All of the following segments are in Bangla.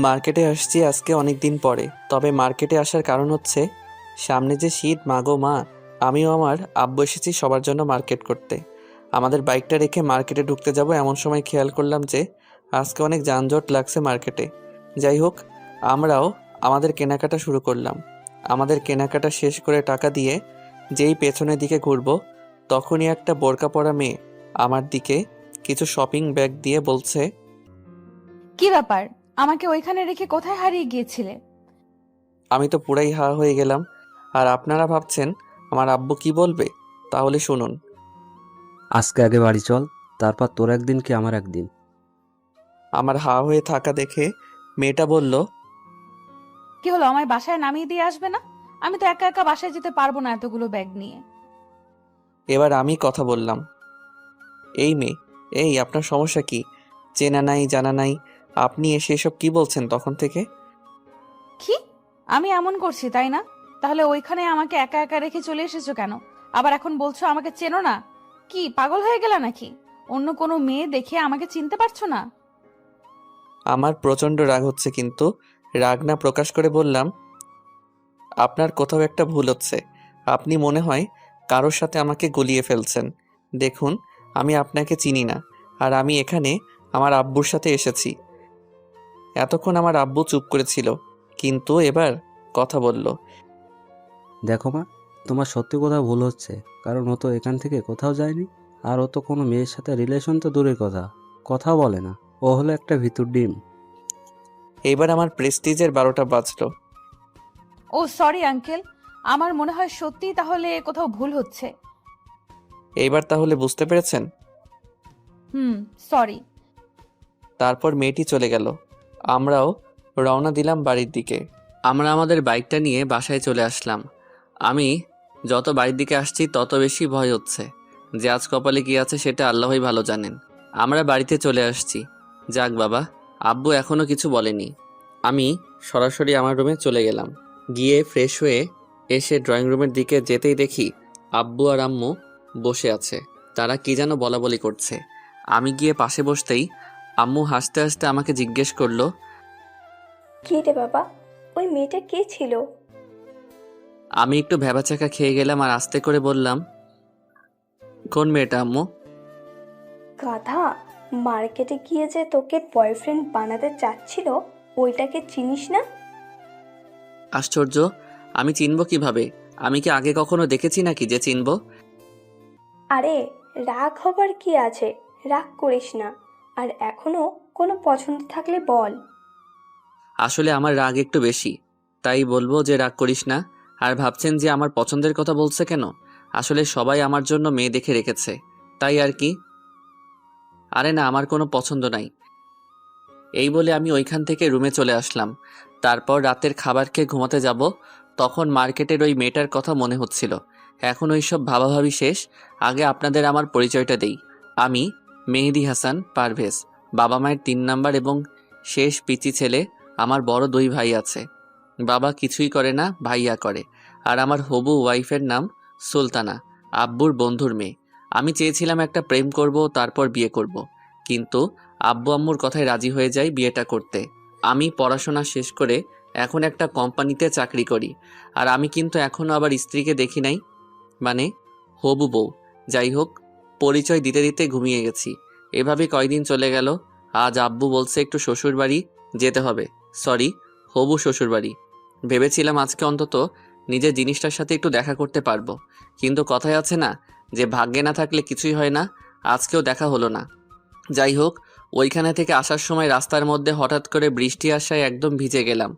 মার্কেটে আসছি আজকে অনেক দিন পরে। তবে মার্কেটে আসার কারণ হচ্ছে সামনে যে শীত, মা গো মা। আমিও আমার আব্বু এসেছি সবার জন্য মার্কেট করতে। আমাদের বাইকটা রেখে মার্কেটে ঢুকতে যাব এমন সময় খেয়াল করলাম যে আজকে অনেক যানজট লাগছে মার্কেটে। যাই হোক, আমরাও আমাদের কেনাকাটা শুরু করলাম। আমাদের কেনাকাটা শেষ করে টাকা দিয়ে যেই পেছনের দিকে ঘুরবো, তখনই একটা বোরকা পরা মেয়ে আমার দিকে কিছু শপিং ব্যাগ দিয়ে বলছে, কি ব্যাপার? আমাকে ওইখানে রেখে কোথায় হারিয়ে গিয়েছিলে? আমি তো পুরাই হা হয়ে গেলাম। আর আপনারা ভাবছেন আমার আব্বু কি বলবে? তাহলে শুনুন। আজকে আগে বাড়ি চল, তারপর তোর একদিন কি আমার একদিন। আমার হা হয়ে থাকা দেখে মেয়েটা বলল, কি হলো, আমায় বাসায় নামিয়ে দিয়ে আসবে না? আমি তো একা একা বাসায় যেতে পারবো না এতগুলো ব্যাগ নিয়ে। এবার আমি কথা বললাম, এই মেয়ে, এই আপনার সমস্যা কি? চেনা নাই জানা নাই, আপনি এসে এসব কি বলছেন তখন থেকে? কি? আমি এমন করছি তাই না? তাহলে ওইখানে আমাকে একা একা রেখে চলে এসেছো কেন? আবার এখন বলছো আমাকে চেনো না? কি পাগল হয়ে গেলা নাকি? অন্য কোনো মেয়ে দেখে আমাকে চিনতে পারছো না? আমার প্রচণ্ড রাগ হচ্ছে, কিন্তু রাগ না প্রকাশ করে বললাম, আপনার কোথাও একটা ভুল হচ্ছে। আপনি মনে হয় কারোর সাথে আমাকে গলিয়ে ফেলছেন। দেখুন, আমি আপনাকে চিনি না। আর আমি এখানে আমার আব্বুর সাথে এসেছি। এতক্ষণ আমার আব্বু চুপ করেছিল, কিন্তু এবার কথা বলল। দেখো মা, তোমার সত্যি কোথাও ভুল হচ্ছে, কারণ ও তো এখান থেকে কোথাও যায়নি। আর ও তো কোনো মেয়ের সাথে রিলেশন তো দূরের কথা, কথাও বলে না। ও হলো একটা ভিতর ডিম। এইবার আমার প্রেস্টিজের 12টা বাজলো। ও সরি আঙ্কেল, আমার মনে হয় সত্যিই তাহলে কোথাও ভুল হচ্ছে। এইবার তাহলে বুঝতে পেরেছেন? সরি। তারপর মেয়েটি চলে গেল। আমরাও রওনা দিলাম বাড়ির দিকে। আমরা আমাদের বাইকটা নিয়ে বাসায় চলে আসলাম। আমি যত বাড়ির দিকে আসছি তত বেশি ভয় হচ্ছে যে আজ কপালে কি আছে সেটা আল্লাহই ভালো জানেন। আমরা বাড়িতে চলে আসছি। যাক বাবা, আব্বু এখনো কিছু বলেনি। আমি সরাসরি আমার রুমে চলে গেলাম। গিয়ে ফ্রেশ হয়ে এসে ড্রয়িং রুমের দিকে যেতেই দেখি আব্বু আর আম্মু বসে আছে। তারা কি যেন বলাবলি করছে। আমি গিয়ে পাশে বসতেই আম্মু হাসতে হাসতে আমাকে জিজ্ঞেস করলো, কি রে বাবা, ওই মেয়েটা কে ছিল? আমি একটু ভ্যাবাচাকা খেয়ে গেলাম আর আস্তে করে বললাম, কোন মেয়েটা আম্মু? গাধা, মার্কেটে গিয়ে যে তোকে বয়ফ্রেন্ড বানাতে চাচ্ছিল, ওইটাকে চিনিস না? আশ্চর্য, আমি চিনব কিভাবে? আমি কি আগে কখনো দেখেছি নাকি যে চিনব? আরে, রাগ হবার কি আছে? রাগ করিস না। আর এখনো কোনো পছন্দ থাকলে বল। আসলে আমার রাগ একটু বেশি, তাই বলবো যে রাগ করিস না। আর ভাবছেন যে আমার পছন্দের কথা বলছে কেন? আসলে সবাই আমার জন্য মেয়ে দেখে রেখেছে, তাই আর কি। আরে না, আমার কোনো পছন্দ নাই। এই বলে আমি ওইখান থেকে রুমে চলে আসলাম। তারপর রাতের খাবার খেয়ে ঘুমাতে যাব, তখন মার্কেটের ওই মেয়েটার কথা মনে হচ্ছিল। এখন ওইসব ভাবাভাবি শেষ। আগে আপনাদের আমার পরিচয়টা দেই। আমি মেহেদী হাসান পারভেজ, বাবা মায়ের 3 নাম্বার এবং শেষ পিচি ছেলে। আমার বড় 2 ভাই আছে। বাবা কিছুই করে না, ভাইয়া করে। আর আমার হবু ওয়াইফের নাম সুলতানা, আব্বুর বন্ধুর মেয়ে। আমি চেয়েছিলাম একটা প্রেম করব, তারপর বিয়ে করব, কিন্তু আব্বু আম্মুর কথায় রাজি হয়ে যাই বিয়েটা করতে। আমি পড়াশোনা শেষ করে এখন একটা কোম্পানিতে চাকরি করি। আর আমি কিন্তু এখনও আবার স্ত্রীকে দেখি নাই, মানে হবু বউ। যাই হোক, পরিচয় দিতে দিতে ঘুমিয়ে গেছি। এভাবে কয়দিন চলে গেল। আজ আব্বু বলছে একটু শ্বশুর বাড়ি যেতে হবে। সরি, হবু শ্বশুর বাড়ি। ভেবেছিলাম আজকে অন্তত নিজের জিনিসটার সাথে একটু দেখা করতে পারবো, কিন্তু কথায় আছে না যে ভাগ্যে না থাকলে কিছুই হয় না। আজকেও দেখা হলো না। যাই হোক, ওইখানে থেকে আসার সময় রাস্তার মধ্যে হঠাৎ করে বৃষ্টি আসায় একদম ভিজে গেলাম।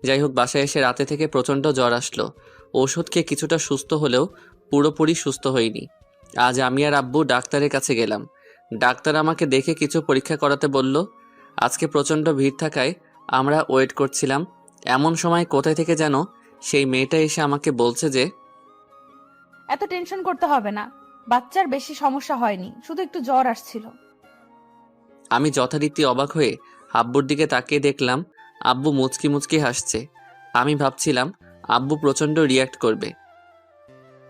যাই হোক, বাসায় এসে রাতে থেকে প্রচণ্ড জ্বর আসলো। ওষুধ খেয়ে কিছুটা সুস্থ হলেও পুরোপুরি সুস্থ হইনি। আজ আমি আর আব্বু ডাক্তারের কাছে গেলাম। ডাক্তার আমাকে দেখে কিছু পরীক্ষা করাতে বলল। আজকে প্রচণ্ড ভিড় থাকায় আমরা ওয়েট করছিলাম। এমন সময় কোথায় থেকে যেন সেই মেয়েটা এসে আমাকে বলছে যে, এত টেনশন করতে হবে না, বাচ্চার বেশি সমস্যা হয়নি, শুধু একটু জ্বর আসছিল। আমি যথারীতি অবাক হয়ে আব্বুর দিকে তাকিয়ে দেখলাম আব্বু মুচকি মুচকি হাসছে। আমি ভাবছিলাম আব্বু প্রচণ্ড রিয়্যাক্ট করবে।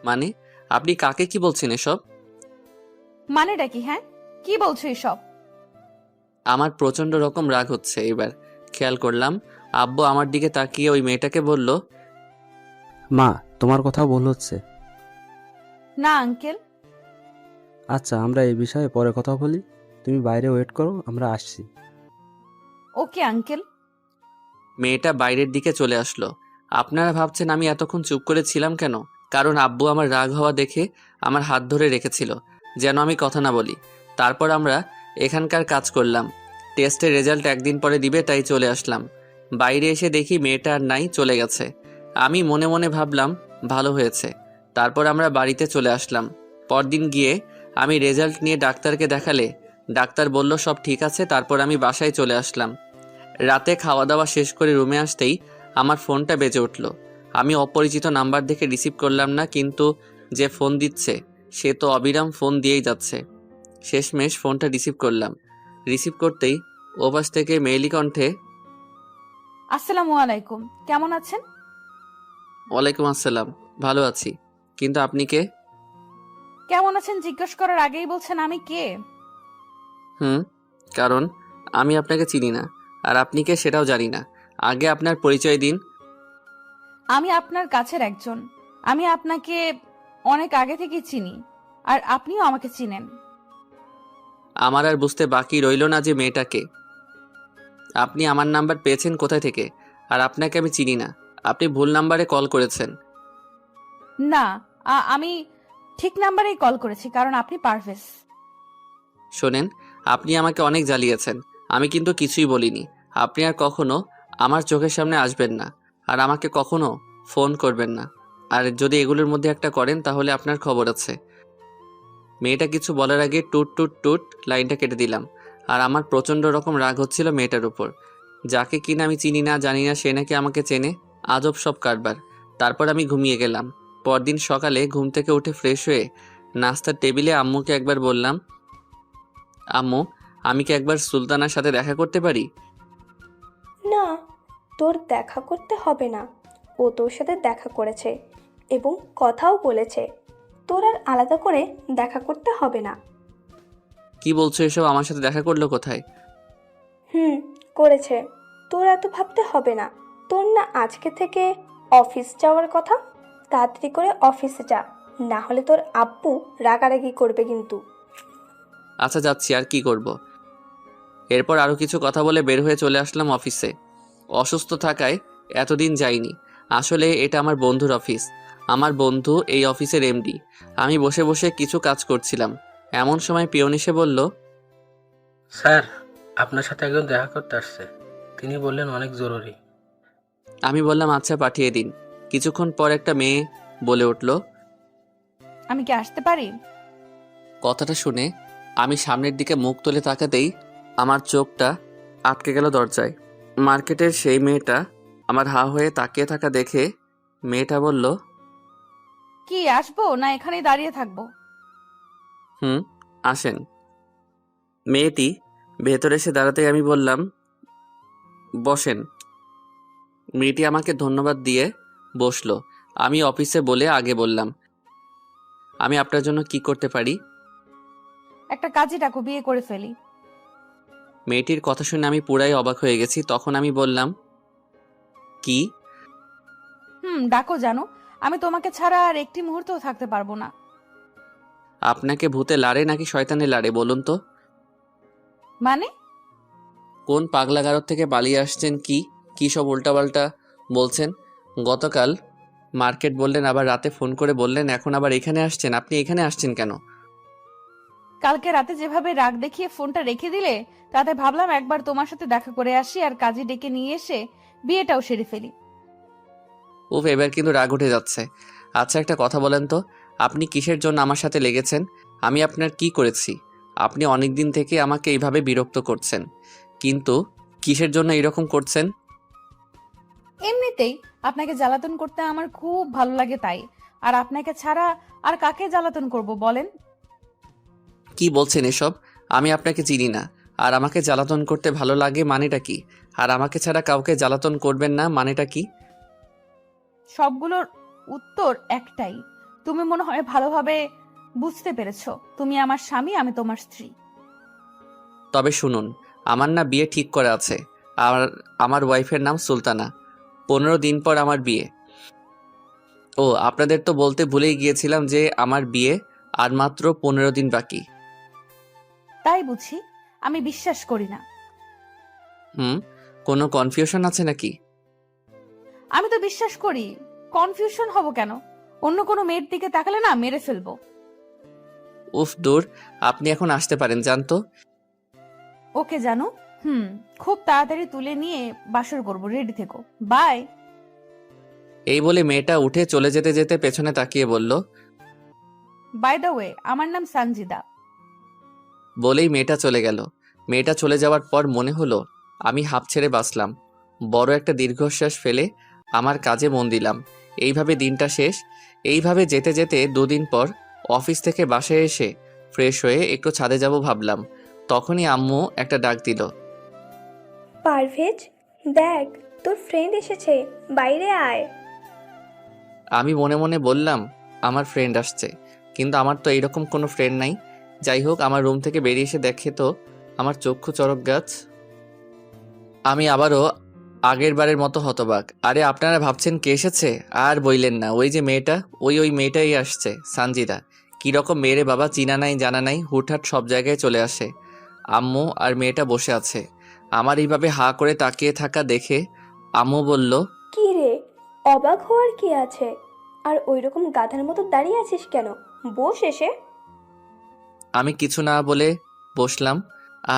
মানে, আপনি কাকে কি বলছেন এসব? মানেটা কি? হ্যাঁ, কি বলছো এসব? আমার প্রচণ্ড রকম রাগ হচ্ছে এবার। খেয়াল করলাম আব্বু আমার দিকে তাকিয়ে ওই মেয়েটাকে বলল, মা, তোমার কথা ভুল হচ্ছে। না আঙ্কেল। আচ্ছা, আমরা এই বিষয়ে পরে কথা বলি। তুমি বাইরে ওয়েট করো, আমরা আসছি। Okay uncle. মেয়েটা বাইরের দিকে চলে আসলো। আপনারা ভাবছেন আমি এতক্ষণ চুপ করে ছিলাম কেন? কারণ আব্বু আমার রাগ হওয়া দেখে আমার হাত ধরে রেখেছিল যেন আমি কথা না বলি। তারপর আমরা এখানকার কাজ করলাম। টেস্টের রেজাল্ট একদিন পরে দিবে, তাই চলে আসলাম। বাইরে এসে দেখি মেয়েটা আর নাই, চলে গেছে। আমি মনে মনে ভাবলাম ভালো হয়েছে। তারপর আমরা বাড়িতে চলে আসলাম। পরদিন গিয়ে আমি রেজাল্ট নিয়ে ডাক্তারকে দেখালে ডাক্তার বলল সব ঠিক আছে। তারপর আমি বাসায় চলে আসলাম। রাতে খাওয়া দাওয়া শেষ করে রুমে আসতেই আমার ফোনটা বেজে উঠল। আমি অপরিচিত নাম্বার দেখে রিসিভ করলাম না, কিন্তু যে ফোন দিচ্ছে সে তো অবিরাম ফোন দিয়েই যাচ্ছে। শেষমেশ ফোনটা রিসিভ করলাম। রিসিভ করতেই ওপাশ থেকে মেয়েলি কণ্ঠে, আসসালামু আলাইকুম, কেমন আছেন? ওয়ালাইকুম আসসালাম, ভালো আছি। কিন্তু আপনি কে? কেমন আছেন জিজ্ঞেস করার আগেই বলছেন আমি কে? কারণ আমি আপনাকে চিনি না, আর আপনি কে সেটাও জানি না। আগে আপনার পরিচয় দিন। আমি আপনার কাছের একজন। আমি আপনাকে অনেক আগে থেকে চিনি, আর আপনিও আমাকে চিনেন। আমার আর বুঝতে বাকি রইল না যে মেয়েটাকে। আপনি আমার নাম্বার পেয়েছেন কোথায় থেকে? আর আপনাকে আমি চিনি না। আপনি ভুল নাম্বারে কল করেছেন। না, আমি ঠিক নাম্বারেই কল করেছি, কারণ আপনি পারভেজ। শোনেন, আপনি আমাকে অনেক জ্বালিয়েছেন, আমি কিন্তু কিছুই বলিনি। আপনি আর কখনো আমার চোখের সামনে আসবেন না, আর আমাকে কখনো ফোন করবেন না। আর যদি এগুলোর মধ্যে একটা করেন তাহলে আপনার খবর আছে। মেয়েটা কিছু বলার আগে টুট টুট টুট লাইনটা কেটে দিলাম। আর আমার প্রচণ্ড রকম রাগ হচ্ছিল মেয়েটার উপর, যাকে কিনা আমি চিনি না জানি না, সে নাকি আমাকে চেনে। আজব সব কারবার। তারপর আমি ঘুমিয়ে গেলাম। পরদিন সকালে ঘুম থেকে উঠে ফ্রেশ হয়ে নাস্তার টেবিলে আম্মুকে একবার বললাম, আম্মু, আমি কি একবার সুলতানার সাথে দেখা করতে পারি? না, তোর দেখা করতে হবে না। ও তোর সাথে দেখা করেছে এবং কথাও বলেছে। তোর আর আলাদা করে দেখা করতে হবে না। কি বলছো এসব? আমার সাথে দেখা করলো কোথায়? করেছে। তোর এত ভাবতে হবে না। তোর না আজকে থেকে অফিস যাওয়ার কথা। তাড়াতাড়ি করে অফিসে যা, না হলে তোর আব্বু রাগারাগি করবে কিন্তু। আচ্ছা যাচ্ছি, আর কি করব। এরপর আরও কিছু কথা বলে বের হয়ে চলে আসলাম অফিসে। অসুস্থ থাকায় এতদিন যাইনি। আসলে এটা আমার বন্ধুর অফিস। আমার বন্ধু এই অফিসের এমডি। আমি বসে বসে কিছু কাজ করছিলাম, এমন সময় পিয়ন এসে বলল, স্যার, আপনার সাথে একজন দেখা করতে আসছে। তিনি বললেন অনেক জরুরি। আমি বললাম আচ্ছা পাঠিয়ে দিন। কিছুক্ষণ পর একটা মেয়ে বলে উঠল, আমি কি আসতে পারি? কথাটা শুনে আমি সামনের দিকে মুখ তুলে তাকাতেই আমার চোখটা আটকে গেল দরজায়। মার্কেটের সেই মেয়েটা আমার হা হয়ে তাকিয়ে থাকা দেখে মেয়েটা বলল, কি আসবো না এখানেই দাঁড়িয়ে থাকবো? আসেন। মেয়েটি ভেতরে এসে দাঁড়াতেই আমি বললাম, বসেন। মেয়েটি আমাকে ধন্যবাদ দিয়ে বসলো। আমি অফিসে বলে আগে বললাম, আমি আপনার জন্য কি করতে পারি? একটা কাজে ডাকো, বিয়ে করে ফেলি। মেয়েটির কথা শুনে আমি পুরাই অবাক হয়ে গেছি। তখন আমি বললাম, কি? ডাকো, জানো আমি তোমাকে ছাড়া আর একটি মুহূর্তও থাকতে পারবো না। আপনাকে ভূতে লাড়ে নাকি শয়তানে লাড়ে বলুন তো? মানে? কোন পাগলাগারদ থেকে পালিয়ে আসছেন? কি সব উল্টাপাল্টা বলছেন? গতকাল মার্কেট বললেন, আবার রাতে ফোন করে বললেন, এখন আবার এখানে আসছেন। আপনি এখানে আসছেন কেন? কালকে রাতে যেভাবে রাগ দেখিয়ে ফোনটা রেখে দিলে, তাতে ভাবলাম একবার তোমার সাথে দেখা করে আসি, আর কাজে ডেকে নিয়ে এসে বিয়েটাও সেরে ফেলি। উফ, এবার কিন্তু রাগ উঠে যাচ্ছে। আচ্ছা একটা কথা বলেন তো, আপনি কিসের জন্য আমার সাথে লেগেছেন? আমি আপনার কি করেছি? আপনি অনেক দিন থেকে আমাকে এইভাবে বিরক্ত করছেন, কিন্তু কিসের জন্য এরকম করছেন? এমনিতেই আপনাকে জ্বালাতন করতে আমার খুব ভালো লাগে, তাই। আর আপনাকে ছাড়া আর কাকে জ্বালাতন করব বলেন? কি বলছেন এসব? আমি আপনাকে চিনি না, আর আমাকে জ্বালাতন করতে ভালো লাগে মানেটা কি? আর আমাকে ছাড়া কাউকে জ্বালাতন করবেন না মানেটা কি? সবগুলোর উত্তর একটাই। তুমি মনে হয় ভালোভাবে বুঝতে পেরেছো। তুমি আমার স্বামী, আমি তোমার স্ত্রী। তবে শুনুন, আমার না বিয়ে ঠিক করা আছে। আর আমার ওয়াইফের নাম সুলতানা। 15 দিন পর আমার বিয়ে। ও আপনাদের তো বলতে ভুলেই গিয়েছিলাম যে আমার বিয়ে আর মাত্র 15 দিন বাকি। তাই বুঝি? আমি বিশ্বাস করি না। কোনো কনফিউশন আছে নাকি? আমি তো বিশ্বাস করি। কনফিউশন হব কেন? অন্য কোনো মেয়ের দিকে তাকালে না মেরে ফেলবো। উফ দূর, আপনি এখন আসতে পারেন জানতো। ওকে জানো। খুব তাড়াতাড়ি তুলে নিয়ে বাসর করবো, রেডি থেকো। বাই। এই বলে মেয়েটা উঠে চলে যেতে যেতে পেছনে তাকিয়ে বলল, বাই দ্য ওয়ে, আমার নাম সানজিদা। বলেই মেয়েটা চলে গেল। মেয়েটা চলে যাওয়ার পর মনে হলো আমি হাঁপ ছেড়ে বাঁচলাম। বড় একটা দীর্ঘশ্বাস ফেলে আমার কাজে মন দিলাম। এইভাবে দিনটা শেষ। এইভাবে যেতে যেতে 2 দিন পর অফিস থেকে বাসায় এসে ফ্রেশ হয়ে একটু ছাদে যাব ভাবলাম। তখনই আম্মু একটা ডাক দিল। পারভেজ, দেখ তোর ফ্রেন্ড এসেছে, বাইরে আয়। আমি মনে মনে বললাম আমার ফ্রেন্ড আসছে, কিন্তু আমার তো এইরকম কোনো ফ্রেন্ড নাই। যাই হোক, আমার রুম থেকে বেরিয়ে এসে দেখে তো আমার চক্ষু চড়ক গাছ। আমি আবারও আগের বারের মতো হতবাক। আরে আপনারা ভাবছেন কে এসেছে? আর বইলেন না, ওই যে মেয়েটা, ওই মেয়েটাই আসছে, সানজিদা। কীরকম মেয়েরে বাবা, চিনা নাই জানা নাই, হুটহাট সব জায়গায় চলে আসে। আম্মু আর মেয়েটা বসে আছে। আমার এইভাবে হাঁ করে তাকিয়ে থাকা দেখে আম্মু বলল, কি রে, অবাক হওয়ার কি আছে? আর ওইরকম গাধার মতো দাঁড়িয়ে আছিস কেন? বস এসে। আমি কিছু না বলে বসলাম।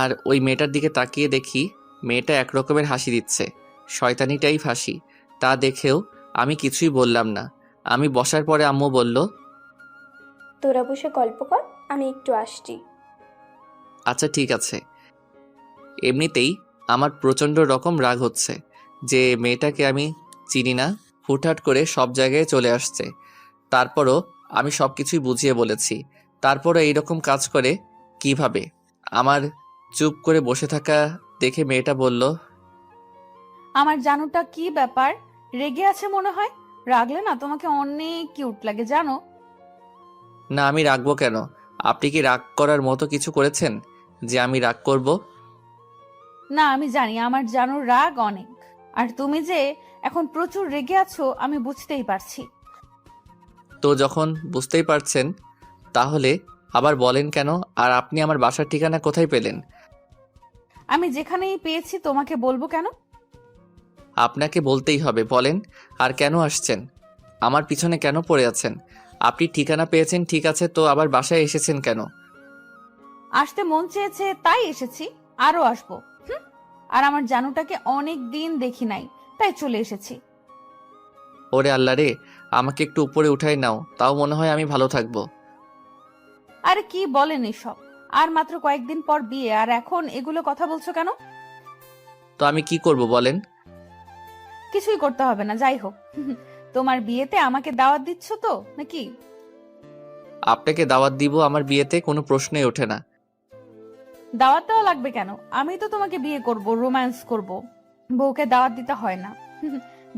আর ওই মেয়েটার দিকে তাকিয়ে দেখি মেয়েটা একরকমের হাসি দিচ্ছে। শয়তানিটাই ফাঁসি। তা দেখেও আমি কিছুই বললাম না। আমি বসার পরে আম্মু বলল, তোরা বসে গল্প কর, আমি একটু আসছি। আচ্ছা ঠিক আছে। এমনিতেই আমার প্রচণ্ড রকম রাগ হচ্ছে যে মেয়েটাকে আমি চিনি না, হুটহাট করে সব জায়গায় চলে আসছে। তারপরও আমি সব কিছুই বুঝিয়ে বলেছি। তারপরও এইরকম কাজ করে কিভাবে? আমার চুপ করে বসে থাকা দেখে মেয়েটা বলল, আমার জানুটা কি ব্যাপার? রেগে আছে মনে হয়। রাগলে না তোমাকে অনেক কিউট লাগে জানো। না আমি রাগবো কেন? আপনি কি রাগ করার মতো কিছু করেছেন যে আমি রাগ করব? না, আমি জানি আমার জানুর রাগ অনেক। আর তুমি যে এখন প্রচুর রেগে আছো আমি বুঝতেই পারছি। তো যখন বুঝতেই পারছেন তাহলে আবার বলেন কেন? আর আপনি আমার বাসার ঠিকানা কোথায় পেলেন? আমি যেখানেই পেয়েছি তোমাকে বলবো কেন? আপনাকে বলতেই হবে, বলেন। আর কেন আসছেন? আমার পিছনে কেন পড়ে আছেন? আপনি ঠিকানা পেয়েছেন ঠিক আছে, তো আবার বাসায় এসেছেন কেন? আসতে মন চেয়েছে তাই এসেছি, আরো আসবো। আর আমার জানুটাকে অনেক দিন দেখি নাই, তাই চলে এসেছি। ওরে আল্লাহ রে, আমাকে একটু উপরে উঠাই নাও, তাও মনে হয় আমি ভালো থাকবো। আরে কি বলেন এসব? আর মাত্র কয়েকদিন পর বিয়ে, আর এখন এগুলো কথা বলছো কেন? তো আমি কি করব বলেন? কিছুই করতে হবে না, যাই হোক। তোমার বিয়েতে আমাকে দাওয়াত দিচ্ছ তো নাকি? আপনাকে দাওয়াত দিব আমার বিয়েতে কোনো প্রশ্নই ওঠে না। দাওয়াত দেওয়া লাগবে কেন? আমি তো তোমাকে বিয়ে করব, রোম্যান্স করব। বউকে দাওয়াত দিতে হয় না।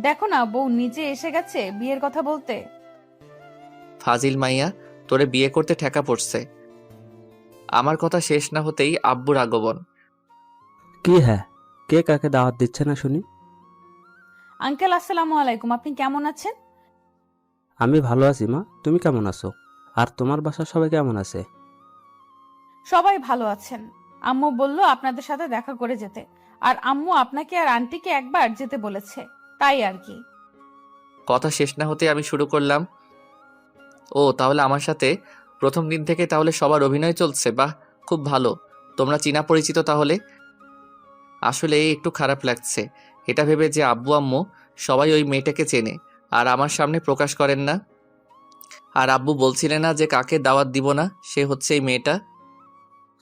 দেখো না, বউ নিজে এসে গেছে বিয়ের কথা বলতে। ফাজিল মাইয়া, তোরে বিয়ে করতে ঠেকা পড়ছে। আমার কথা শেষ না হতেই আব্বুর আগমন। কি হ্যাঁ, কে কাকে দাওয়াত দিচ্ছে না শুনি? আঙ্কেল আসসালামু আলাইকুম, আপনি কেমন আছেন? আমি ভালো আছি মা, তুমি কেমন আছো? আর তোমার বাসার সবাই কেমন আছে? সবাই ভালো আছেন। আম্মু বলল আপনাদের সাথে দেখা করে যেতে। আর আম্মু আপনাকে আর আন্টিকে একবার যেতে বলেছে, তাই আর কি। কথা শেষ না হতে আমি শুরু করলাম, ও তাহলে আমার সাথে প্রথম দিন থেকে তাহলে সবার অভিনয় চলছে? বাহ, খুব ভালো। তোমরা চীনা পরিচিত তাহলে? আসলে একটু খারাপ লাগছে এটা ভেবে যে আব্বু আম্মু সবাই ওই মেয়েটাকে চেনে আর আমার সামনে প্রকাশ করেন না। আর আব্বু বলছিলেন না যে কাকে দাওয়াত দিব না, সে হচ্ছে এই মেয়েটা।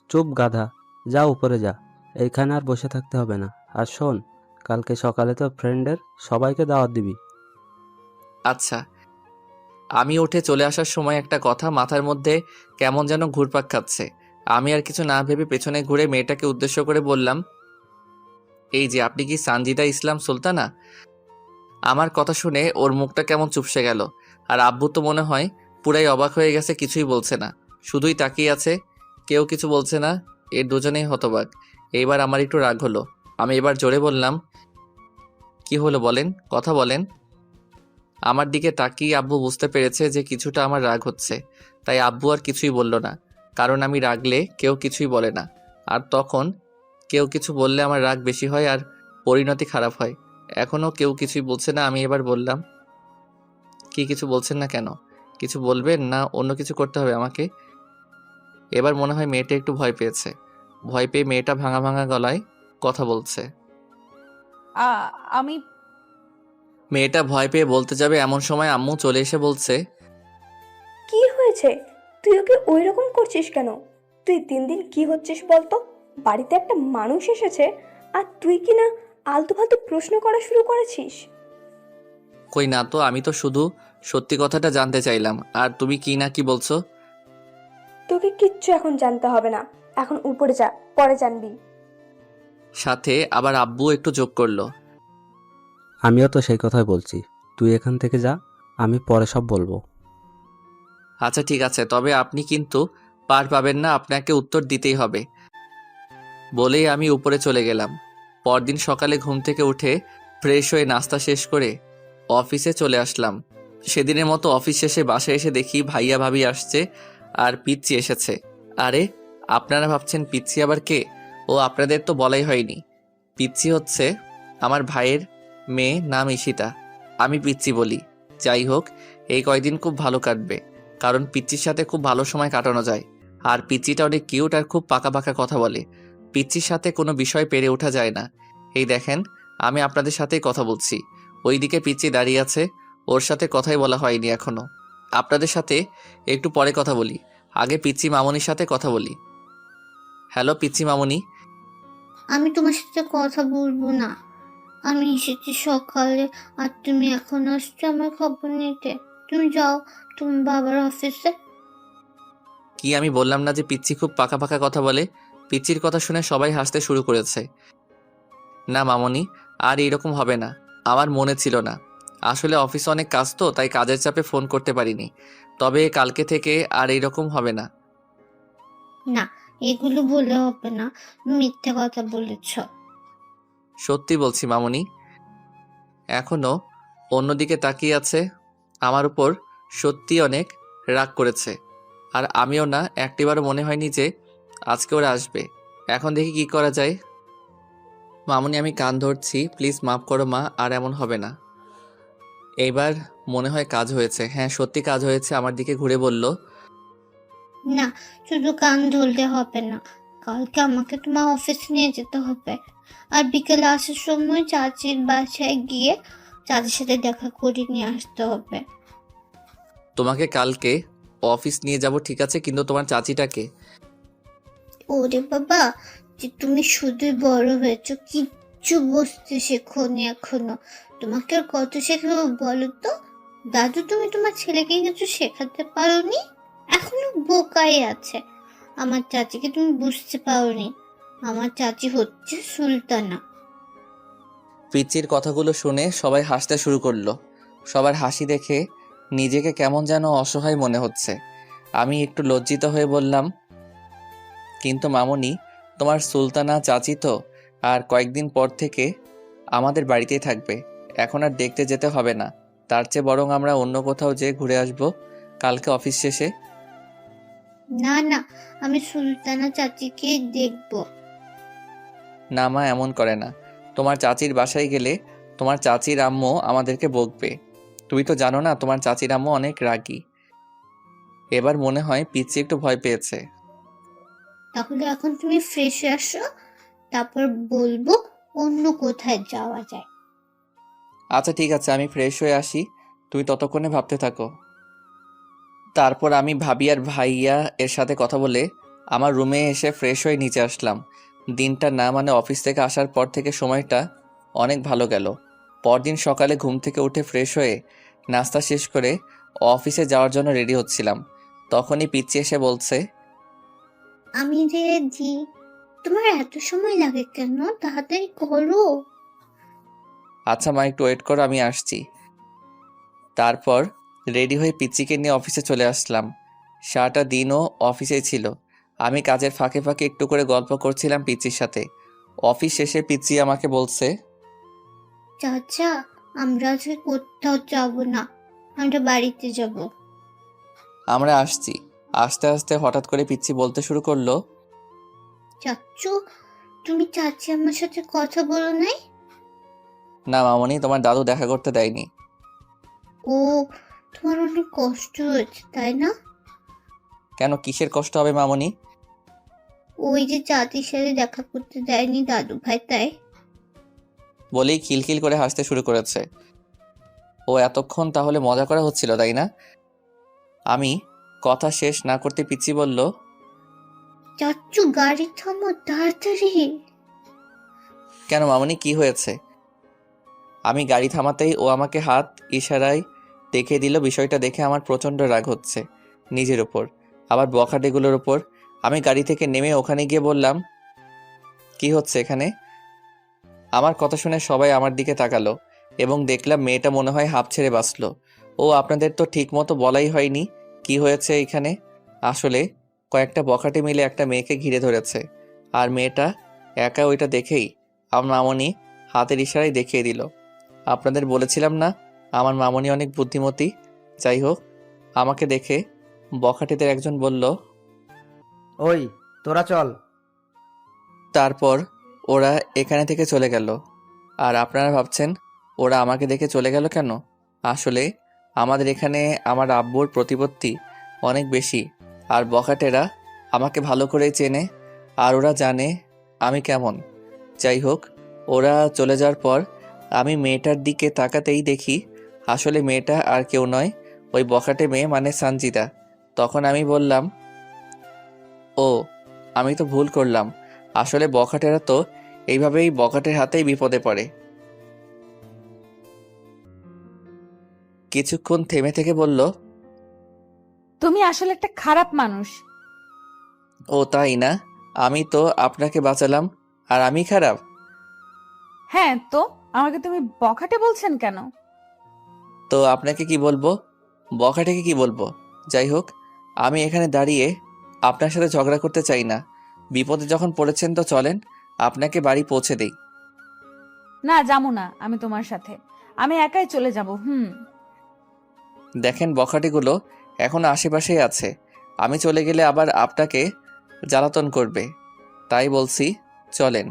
চুপ গাধা, যা উপরে যা, এইখানে আর বসে থাকতে হবে না। আর শোন, কালকে সকালে তো ফ্রেন্ডের সবাইকে দাওয়াত দিবি। আচ্ছা। আমি উঠে চলে আসার সময় একটা কথা মাথার মধ্যে কেমন যেন ঘুরপাক খাচ্ছে। আমি আর কিছু না ভেবে পেছনে ঘুরে মেয়েটাকে উদ্দেশ্য করে বললাম, এই যে আপনি কি সানজিদা ইসলাম সুলতানা? আমার কথা শুনে ওর মুখটা কেমন চুপসে গেল। আর আব্বু তো মনে হয় পুরাই অবাক হয়ে গেছে, কিছুই বলছে না, শুধুই তাকিয়ে আছে। কেউ কিছু বলছে না, এর দুজনেই হতবাক। এইবার আমার একটু রাগ হলো। আমি এবার জোরে বললাম, কি হলো বলেন, কথা বলেন। আমার দিকে তাকিয়ে আব্বু বুঝতে পেরেছে যে কিছুটা আমার রাগ হচ্ছে, তাই আব্বু আর কিছুই বলল না, কারণ আমি রাগলে কেউ কিছুই বলে না। আর তখন কেউ কিছু বললে আমার রাগ বেশি হয় আর পরিণতি খারাপ হয়। এখনও কেউ কিছুই বলছে না। আমি এবার বললাম, কি কিছু বলছেন না কেন? কিছু বলবেন না অন্য কিছু করতে হবে আমাকে? এবার মনে হয় মেয়েটা একটু ভয় পেয়েছে। ভয় পেয়ে মেয়েটা ভাঙা ভাঙা গলায় কথা বলছে। আমি মেয়েটা ভয় পেয়ে বলতে যাবে এমন সময় আম্মু চলে এসে বলছে, কি হয়েছে? তুই ওকে ওই রকম করছিস কেন? তুই দিন দিন কি হচ্ছিস বলতো? বাড়িতে একটা মানুষ এসেছে আর তুই কি না আলতু ফালতু প্রশ্ন করা শুরু করেছিস? কই না তো, আমি তো শুধু সত্যি কথাটা জানতে চাইলাম। আর তুমি কি না কি বলছো? তোকে কিচ্ছু এখন জানতে হবে না, এখন উপরে যা, পরে জানবি। সাথে আবার আব্বু একটু যোগ করলো। আমিও তো সেই কথাই বলছি, তুই এখান থেকে যা, আমি পরে সব বলবো। আচ্ছা ঠিক আছে, তবে আপনি কিন্তু পার পাবেন না, আপনাকে উত্তর দিতেই হবে। বলেই আমি উপরে চলে গেলাম। পরদিন সকালে ঘুম থেকে উঠে ফ্রেশ হয়ে নাস্তা শেষ করে অফিসে চলে আসলাম। সেদিনের মতো অফিস শেষে বাসায় এসে দেখি ভাইয়া ভাবি আসছে আর পিচ্চি এসেছে। আরে, আপনারা ভাবছেন পিচ্চি আবার কে? ও, আপনাদের তো বলাই হয়নি। পিচ্চি হচ্ছে আমার ভাইয়ের মেয়ে, নাম ঈশিতা। আমি পিচ্চি বলি। যাই হোক, এই কয়দিন খুব ভালো কাটবে, কারণ পিচ্চির সাথে খুব ভালো সময় কাটানো যায়। আর পিচ্চিটা অনেক কিউট আর খুব পাকা পাকা কথা বলে। পিচ্চির সাথে কোনো বিষয় পেরে ওঠা যায় না। এই দেখেন, আমি আপনাদের সাথেই কথা বলছি। ওইদিকে পিচ্চি দাঁড়িয়ে আছে, ওর সাথে কথাই বলা হয়নি এখনো। আপনাদের সাথে একটু পরে কথা বলি, আগে পিচ্চি মামনির সাথে কথা বলি। হ্যালো পিচ্চি মামনি। আমি তোমার সাথে কথা বলবো না। আমি এসেছি সকালে আর তুমি এখন আসছো আমার খবর নিতে। তুমি যাও তুমি বাবার অফিসে। কি আমি বললাম না যে পিচ্চি খুব পাকা পাকা কথা বলে? পিচ্চির কথা শুনে সবাই হাসতে শুরু করেছে। না মামনি, আর এইরকম হবে না। আমার মনে ছিল না, আসলে অফিসে অনেক কাজ তো, তাই কাজের চাপে ফোন করতে পারিনি। তবে কালকে থেকে আর এইরকম হবে না। না, এগুলো বলে হবে না, মিথ্যে কথা বলেছ। সত্যি বলছি মামনি। এখনো অন্যদিকে তাকিয়ে আছে। আমার উপর সত্যি অনেক রাগ করেছে। আর আমিও না, একটিবারও মনে হয়নি যে আজকে ওরা আসবে। এখন দেখি কি করা যায়। মামনি আমি কান ধরছি, প্লিজ মাফ করো মা, আর এমন হবে না। এইবার মনে হয় কাজ হয়েছে। হ্যাঁ সত্যি কাজ হয়েছে। আমার দিকে ঘুরে বলল, না, শুধু কান ধরলে হবে না, কালকে আমাকে তোমার অফিসে নিয়ে যেতে হবে। আর বিকেলে আসার সময় চাচির বাসায় গিয়ে চাচির সাথে দেখা করে নিয়ে আসতে হবে। তোমাকে কালকে অফিস নিয়ে যাব ঠিক আছে, কিন্তু তোমার চাচিটাকে? ওরে বাবা, যে তুমি শুধুই বড় হয়েছো, কিচ্ছু বুঝতে শেখোনি এখনো। তোমাকে আর কত শেখাবো বলো তো? দাদু, তুমি তোমার ছেলেকে কিছু শেখাতে পারোনি, এখনো বোকাই আছে। আমার চাচিকে তুমি বুঝতে পারোনি, আমার চাচি হচ্ছে সুলতানা। পিচ্চির কথাগুলো শুনে সবাই হাসতে শুরু করলো। সবার হাসি দেখে নিজেকে কেমন যেন অসহায় মনে হচ্ছে। আমি একটু লজ্জিত হয়ে বললাম, কিন্তু মামনি, তোমার সুলতানা চাচি তো আর কয়েকদিন পর থেকে আমাদের বাড়িতেই থাকবে। এখন আর দেখতে যেতে হবে না। তার চেয়ে বরং আমরা অন্য কোথাও যেয়ে ঘুরে আসবো কালকে অফিস শেষে। না না, আমি সুলতানা চাচিকে দেখবো। না মা, এমন করে না। তোমার চাচির বাসায় গেলে তোমার চাচির আম্মু আমাদেরকে বকবে। তুমি তো জানো না তোমার চাচির আম্মু অনেক রাগী। এবার মনে হয় পিচ্চি একটু ভয় পেয়েছে। তাহলে এখন তুমি ফ্রেশ হয়ে আসো, তারপর বলবো অন্য কোথায় যাওয়া যায়। আচ্ছা ঠিক আছে, আমি ফ্রেশ হয়ে আসি, তুমি ততক্ষণে ভাবতে থাকো। তারপর আমি ভাবি আর ভাইয়া এর সাথে কথা বলে আমার রুমে এসে ফ্রেশ হয়ে নিচে আসলাম। দিনটা না মানে অফিস থেকে আসার পর থেকে সময়টা অনেক ভালো গেল। পরদিন সকালে ঘুম থেকে উঠে ফ্রেশ হয়ে নাস্তা শেষ করে অফিসে যাওয়ার জন্য রেডি হচ্ছিলাম। তখনই পিচ্চি এসে বলছে, আমি রেডি। তোমার এত সময় লাগে কেন? তাড়াতাড়ি করো। আচ্ছা মা, একটু ওয়েট করো, আমি আসছি। তারপর রেডি হয়ে পিচ্চিকে নিয়ে অফিসে চলে আসলাম। সারাটা দিনও অফিসেই ছিল। আমি কাজের ফাঁকে ফাঁকে একটু করে গল্প করছিলাম পিচ্চির সাথে। অফিস শেষে পিচ্চি আমাকে বলছে, চাচা, আমরা আজকে কোথাও যাব না, আমরা বাড়িতে যাব। আমরা আসছি। আস্তে আস্তে হঠাৎ করে পিচ্চি বলতে শুরু করলো, চাচ্চু, তুমি চাচি আমার সাথে কথা বলো নাই? না মামনি, তোমার দাদু দেখা করতে দেয়নি। ও, তোমার অনেক কষ্ট হয়েছে তাই না? কেন, কিসের কষ্ট হবে মামনি? ওই যে চাচির সাথে দেখা করতে দেয়নি দাদু ভাই, তাই? বলেই খিলখিল করে হাসতে শুরু করেছে। ও এতক্ষণ তাহলে মজা করা হচ্ছিল, তাই না? আমি কথা শেষ না করতে পিচ্চি বলল, চাচ্চু, গাড়ি থামো তাড়াতাড়ি। কেন মামনি, কি হয়েছে? আমি গাড়ি থামাতেই ও আমাকে হাত ইশারায় দেখিয়ে দিল। বিষয়টা দেখে আমার প্রচণ্ড রাগ হচ্ছে নিজের ওপর, আবার বখাটেগুলোর ওপর। আমি গাড়ি থেকে নেমে ওখানে গিয়ে বললাম, কি হচ্ছে এখানে? আমার কথা শুনে সবাই আমার দিকে তাকালো এবং দেখলাম মেয়েটা মনে হয় হাঁপ ছেড়ে বাঁচল। ও, আপনাদের তো ঠিক মতো বলাই হয়নি কি হয়েছে এখানে। আসলে কয়েকটা বখাটে মিলে একটা মেয়েকে ঘিরে ধরেছে, আর মেয়েটা একা। ওইটা দেখেই আমার মামনি হাতের ইশারায় দেখিয়ে দিল। আপনাদের বলেছিলাম না আমার মামনি অনেক বুদ্ধিমতী। যাই হোক, আমাকে দেখে বখাটেদের একজন বলল, ওই তোরা চল। তারপর ওরা এখানে থেকে চলে গেল। আর আপনারা ভাবছেন ওরা আমাকে দেখে চলে গেল কেন? আসলে আমাদের এখানে আমার আব্বুর প্রতিপত্তি অনেক বেশি, আর বখাটেরা আমাকে ভালো করেই চেনে, আর ওরা জানে আমি কেমন। যাই হোক, ওরা চলে যাওয়ার পর আমি মেয়েটার দিকে তাকাতেই দেখি আসলে মেয়েটা আর কেউ নয়, ওই বখাটে মেয়ে মানে সানজিদা। তখন আমি বললাম, ও, আমি তো ভুল করলাম। আসলে বখাটেরা তো এইভাবেই বখাটের হাতেই বিপদে পড়ে। কিছুক্ষণ থেমে থেকে বলল, তুমি আসলে একটা খারাপ মানুষ। ও তাই না? আমি তো আপনাকে বাঁচালাম, আর আমি খারাপ? হ্যাঁ, তো আমাকে তুমি বখাটে বলছেন কেন? তো আপনাকে কি বলবো? বখাটেকে কি বলবো? যাই হোক, আমি এখানে দাঁড়িয়ে আপনার সাথে ঝগড়া করতে চাই না। বিপদে যখন পড়েছেন তো চলেন, আপনাকে বাড়ি পৌঁছে দেই। না, যাবো না আমি তোমার সাথে। আমি একাই চলে যাব। দেখেন, বখাটেগুলো এখন আশেপাশেই আছে। আমি চলে গেলে আবার আপনাকে জ্বালাতন করবে, তাই বলছি চলেন।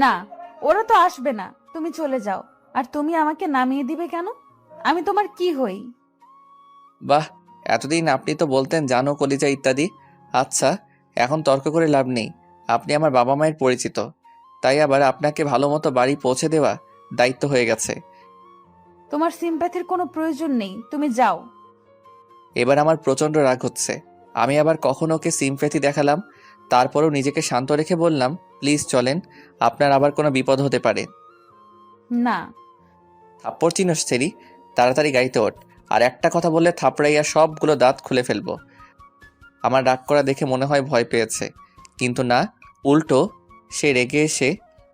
না, ওরা তো আসবে না, তুমি চলে যাও। আর তুমি আমাকে নামিয়ে দিবে কেন? আমি তোমার কি হই? বাহ, এতদিন আপনি তো বলতেন জানো কলিজা ইত্যাদি। আচ্ছা, এখন তর্ক করে লাভ নেই। আপনি আমার বাবা মায়ের পরিচিত, তাই আবার আপনাকে ভালো মতো বাড়ি পৌঁছে দেওয়া দায়িত্ব হয়ে গেছে। তোমার সিম্প্যাথির কোনো প্রয়োজন নেই, তুমি যাও। এবার আমার প্রচণ্ড রাগ হচ্ছে। আমি আবার কখন ওকে সিম্প্যাথি দেখালাম? তারপরও নিজেকে শান্ত রেখে বললাম, প্লিজ চলেন, আপনার আবার কোনো বিপদ হতে পারে। না। থাপ্পড় চিনোস ছেড়ি, তাড়াতাড়ি গাড়িতে ওঠ। আর একটা কথা বললে থাপড়াইয়া সবগুলো দাঁত খুলে ফেলবো। আমার রাগ করা দেখে মনে হয় ভয় পেয়েছে, কিন্তু না, উল্টো সে রেগে এসে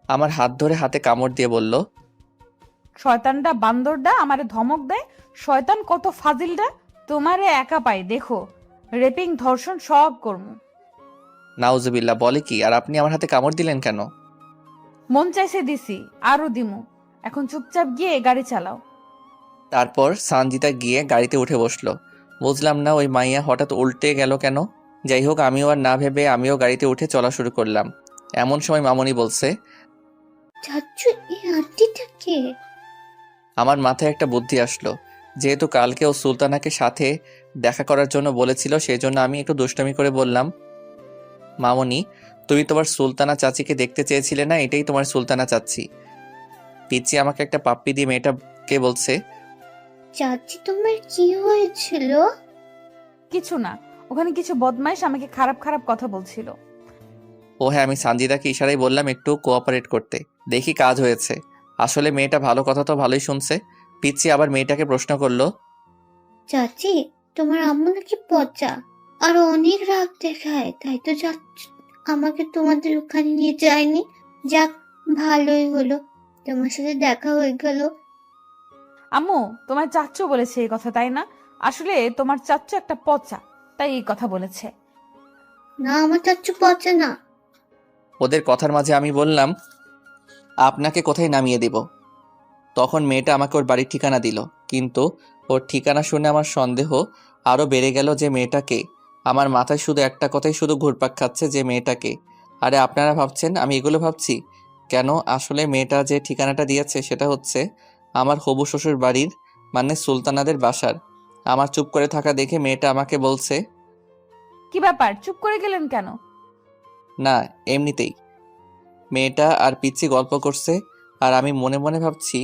আমার হাত ধরে হাতে কামড় দিয়ে বলল, শয়তানটা বান্দরটা আমারে ধমক দেয়। শয়তান কত ফাজিলটা। তোমারে একা পাই দেখো, রেপিং ধর্ষণ সব করমু। নাউজুবিল্লাহ, বলে কি? আর আপনি আমার হাতে কামড় দিলেন কেন? মন চাইছে দিছি, আরো দিমু। এখন চুপচাপ গিয়ে গাড়ি চালাও। তারপর সানজিতা গিয়ে গাড়িতে উঠে বসলো। বুঝলাম না ওই মাইয়া হঠাৎ উল্টে গেল কেন। যাই হোক, আমিও আর না ভেবে আমিও গাড়িতে উঠে চলা শুরু করলাম। এমন সময় মামনি বলছে, চাচ্চু, এই আন্টিটা কে? আমার মাথায় একটা বুদ্ধি আসলো। যেহেতু কালকে ও সুলতানাকে সাথে দেখা করার জন্য বলেছিল, সেই জন্য আমি একটু দুষ্টামি করে বললাম, মামনি, তুমি তোমার সুলতানা চাচিকে দেখতে চেয়েছিলে না, এটাই তোমার সুলতানা চাচি। পিচ্চি আমাকে একটা পাপ্পি দিয়ে মেয়েটাকে বলছে, চাচি, তোমার কি হয়েছিল? কিছু না, ওখানে কিছু বদমাইশ আমাকে খারাপ খারাপ কথা বলছিল। ও হ্যাঁ, আমি সানজিদাকে ইশারায় বললাম একটু কোঅপারেট করতে। দেখি কাজ হয়েছে। আসলে মেয়েটা ভালো কথা তো ভালোই শুনছে। পিচ্চি আবার মেয়েটাকে প্রশ্ন করলো, চাচি, তোমার আম্মু নাকি পচা আর অনেক রাগ দেখায়, তাই তো চাচ্চু আমাকে তোমাদের ওখানে নিয়ে যায়নি। যাক, ভালোই হলো, তোমার সাথে দেখা হয়ে গেল। আম্মু, তোমার চাচ্চু বলেছে এই কথা, তাই না? আসলে তোমার চাচ্চু একটা পচা, তাই এই কথা বলেছে। না, আমার চাচ্চু পচা না। ওদের কথার মাঝে আমি বললাম, আপনাকে কোথায় নামিয়ে দেব? তখন মেয়েটা আমাকে ওর বাড়ির ঠিকানা দিল, কিন্তু ওর ঠিকানা শুনে আমার সন্দেহ আরও বেড়ে গেল যে মেয়েটাকে। আমার মাথায় শুধু একটা কথাই শুধু ঘুরপাক খাচ্ছে, যে মেয়েটাকে। আরে আপনারা ভাবছেন আমি এগুলো ভাবছি কেন? আসলে মেয়েটা যে ঠিকানাটা দিয়েছে সেটা হচ্ছে আমার হবু শ্বশুর বাড়ির, মানে সুলতানাদের বাসার। আমার চুপ করে থাকা দেখে মেয়েটা আমাকে বলছে, কি ব্যাপার, চুপ করে গেলেন কেন? না এমনিতেই। মেয়েটা আর পিচ্চি গল্প করছে, আর আমি মনে মনে ভাবছি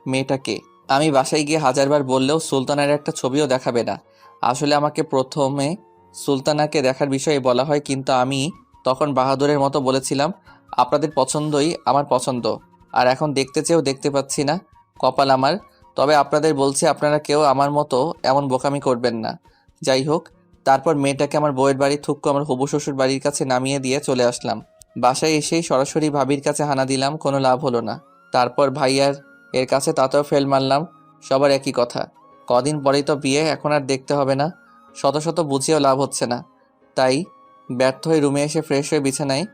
মেয়েটাকে। আমি বাসায় গিয়ে হাজারবার বললেও সুলতানার একটা ছবিও দেখাবে না। আসলে আমাকে প্রথমে সুলতানাকে দেখার বিষয়ে বলা হয়, কিন্তু আমি তখন বাহাদুরের মতো বলেছিলাম, আপনাদের পছন্দই আমার পছন্দ, আর এখন দেখতে চেয়েও দেখতে পাচ্ছি না। কপাল আমার। তবে আপনাদের বলছি, আপনারা কেউ আমার মতো এমন বোকামি করবেন না। যাই হোক, তারপর মেয়েটাকে আমার বউয়ের বাড়ি থুক্কু আমার হবু শ্বশুর বাড়ির কাছে নামিয়ে দিয়ে চলে আসলাম। বাসায় এসেই সরাসরি ভাবির কাছে হানা দিলাম, কোনো লাভ হলো না। তারপর ভাইয়ার এর কাছে তাতেও ফেল মারলাম। সবার একই কথা, কদিন পরেই তো বিয়ে, এখন আর দেখতে হবে না। শত শত বুঝিয়েও লাভ হচ্ছে না। তাই ব্যর্থ হয়ে রুমে এসে ফ্রেশ হয়ে বিছানায়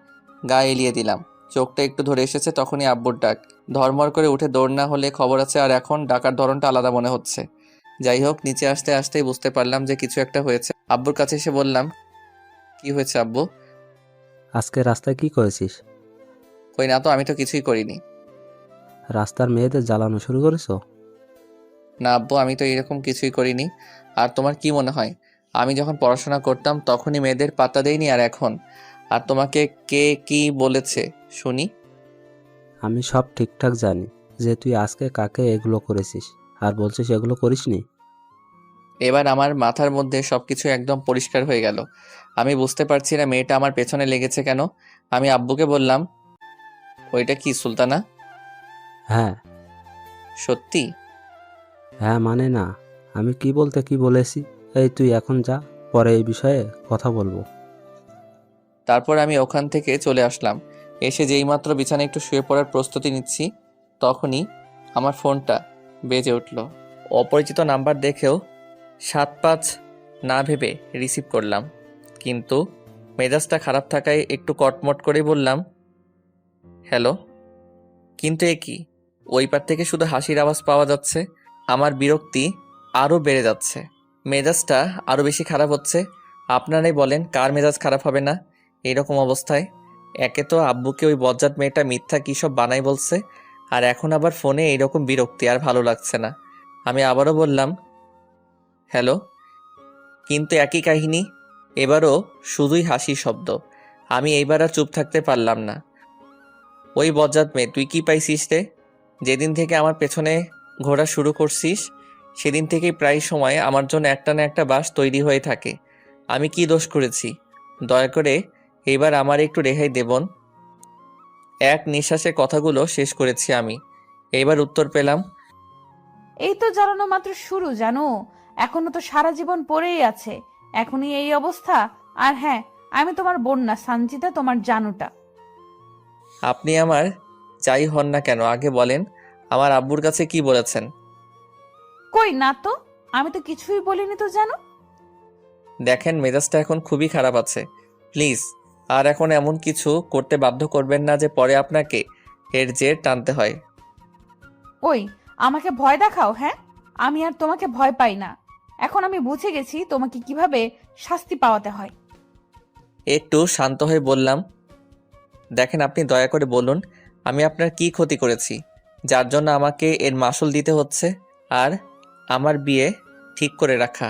গায়ে এলিয়ে দিলাম। চোখটা একটু ধরে এসেছে, তখনই আব্বুর ডাক। ধর্মর করে উঠে দৌড় না হলে খবর আছে, আর এখন ডাকার ধরনটা আলাদা মনে হচ্ছে। যাই হোক, নিচে আসতে আসতেই বুঝতে পারলাম যে কিছু একটা হয়েছে। আব্বুর কাছে এসে বললাম, কি হয়েছে আব্বু? আজকে রাস্তায় কি করেছিস? কই না তো, আমি তো কিছুই করিনি। রাস্তার মেয়েদের জ্বালানো শুরু করেছো? না আব্বু, আমি তো এরকম কিছুই করিনি। আর তোমার কি মনে হয় আমি যখন পড়াশোনা করতাম তখনই মেয়েদের পাত্তা দেইনি, আর এখন? আর তোমাকে কে কি বলেছে শুনি? আমি সব ঠিকঠাক জানি যে তুই আজকে কাকে এগুলো করেছিস, আর বলছিস এগুলো করিসনি। এবার আমার মাথার মধ্যে সবকিছু একদম পরিষ্কার হয়ে গেল। আমি বুঝতে পারছি না মেয়েটা আমার পেছনে লেগেছে কেন। আমি আব্বুকে বললাম, ওইটা কি সুলতানা? হ্যাঁ। সত্যি? হ্যাঁ মানে না, আমি কি বলতে কি বলেছি। এই তুই এখন যা, পরে এই বিষয়ে কথা বলবো। তারপর আমি ওখান থেকে চলে আসলাম। এসে যেইমাত্র বিছানায় একটু শুয়ে পড়ার প্রস্তুতি নিচ্ছি, তখনই আমার ফোনটা বেজে উঠল। অপরিচিত নাম্বার দেখেও 7-5 না ভেবে রিসিভ করলাম, কিন্তু মেজাজটা খারাপ থাকায় একটু কটমট করে বললাম, হ্যালো। কিন্তু এ কি, ওই পার থেকে শুধু হাসির আওয়াজ পাওয়া যাচ্ছে। আমার বিরক্তি আরও বেড়ে যাচ্ছে, মেজাজটা আরও বেশি খারাপ হচ্ছে। আপনারাই বলেন কার মেজাজ খারাপ হবে না এইরকম অবস্থায়? একে তো আব্বুকে ওই বজ্জাত মেয়েটা মিথ্যা কী সব বানাই বলছে, আর এখন আবার ফোনে এইরকম বিরক্তি, আর ভালো লাগছে না। আমি আবারও বললাম, হ্যালো। কিন্তু একই কাহিনী, এবারও শুধুই হাসির শব্দ। আমি এইবার আর চুপ থাকতে পারলাম না। ওই বজ্জাত মেয়ে, তুই কি পাইছিস রে? যেদিন থেকে আমার পেছনে ঘোরা শুরু করছিস সেদিন থেকেই প্রায় সময় আমার জন্য একটা না একটা বাস তৈরি হয়ে থাকে। আমি কি দোষ করেছি? দয়া করে এবার আমার একটু রেহাই দেবন। এক নিঃশ্বাসে কথাগুলো শেষ করেছি আমি। এইবার উত্তর পেলাম, এই তো জ্বালানো মাত্র শুরু, জানো? এখনো তো সারা জীবন পড়েই আছে। এখনই এই অবস্থা? আর হ্যাঁ, আমি তোমার বোন না, সানজিদা, তোমার জানুটা। আপনি আমার যাই হন না কেন আগে বলেন, আমার আব্বুর কাছে কি বলেছেন? কই না তো, আমি তো কিছুই বলিনি তো, জানো? দেখেন মেজাজটা এখন খুবই খারাপ আছে। প্লিজ আর এখন এমন কিছু করতে বাধ্য করবেন না যে পরে আপনাকে এর জের টানতে হয়। ওই, আমাকে ভয় দেখাও? হ্যাঁ, আমি আর তোমাকে ভয় পাই না। এখন আমি বুঝে গেছি তোমাকে কিভাবে শাস্তি পাওয়াতে হয়। একটু শান্ত হয়ে বললাম, দেখেন আপনি দয়া করে বলুন আমি আপনার কি ক্ষতি করেছি যার জন্য আমাকে এর মাসুল দিতে হচ্ছে? আর আমার বিয়ে ঠিক করে রাখা।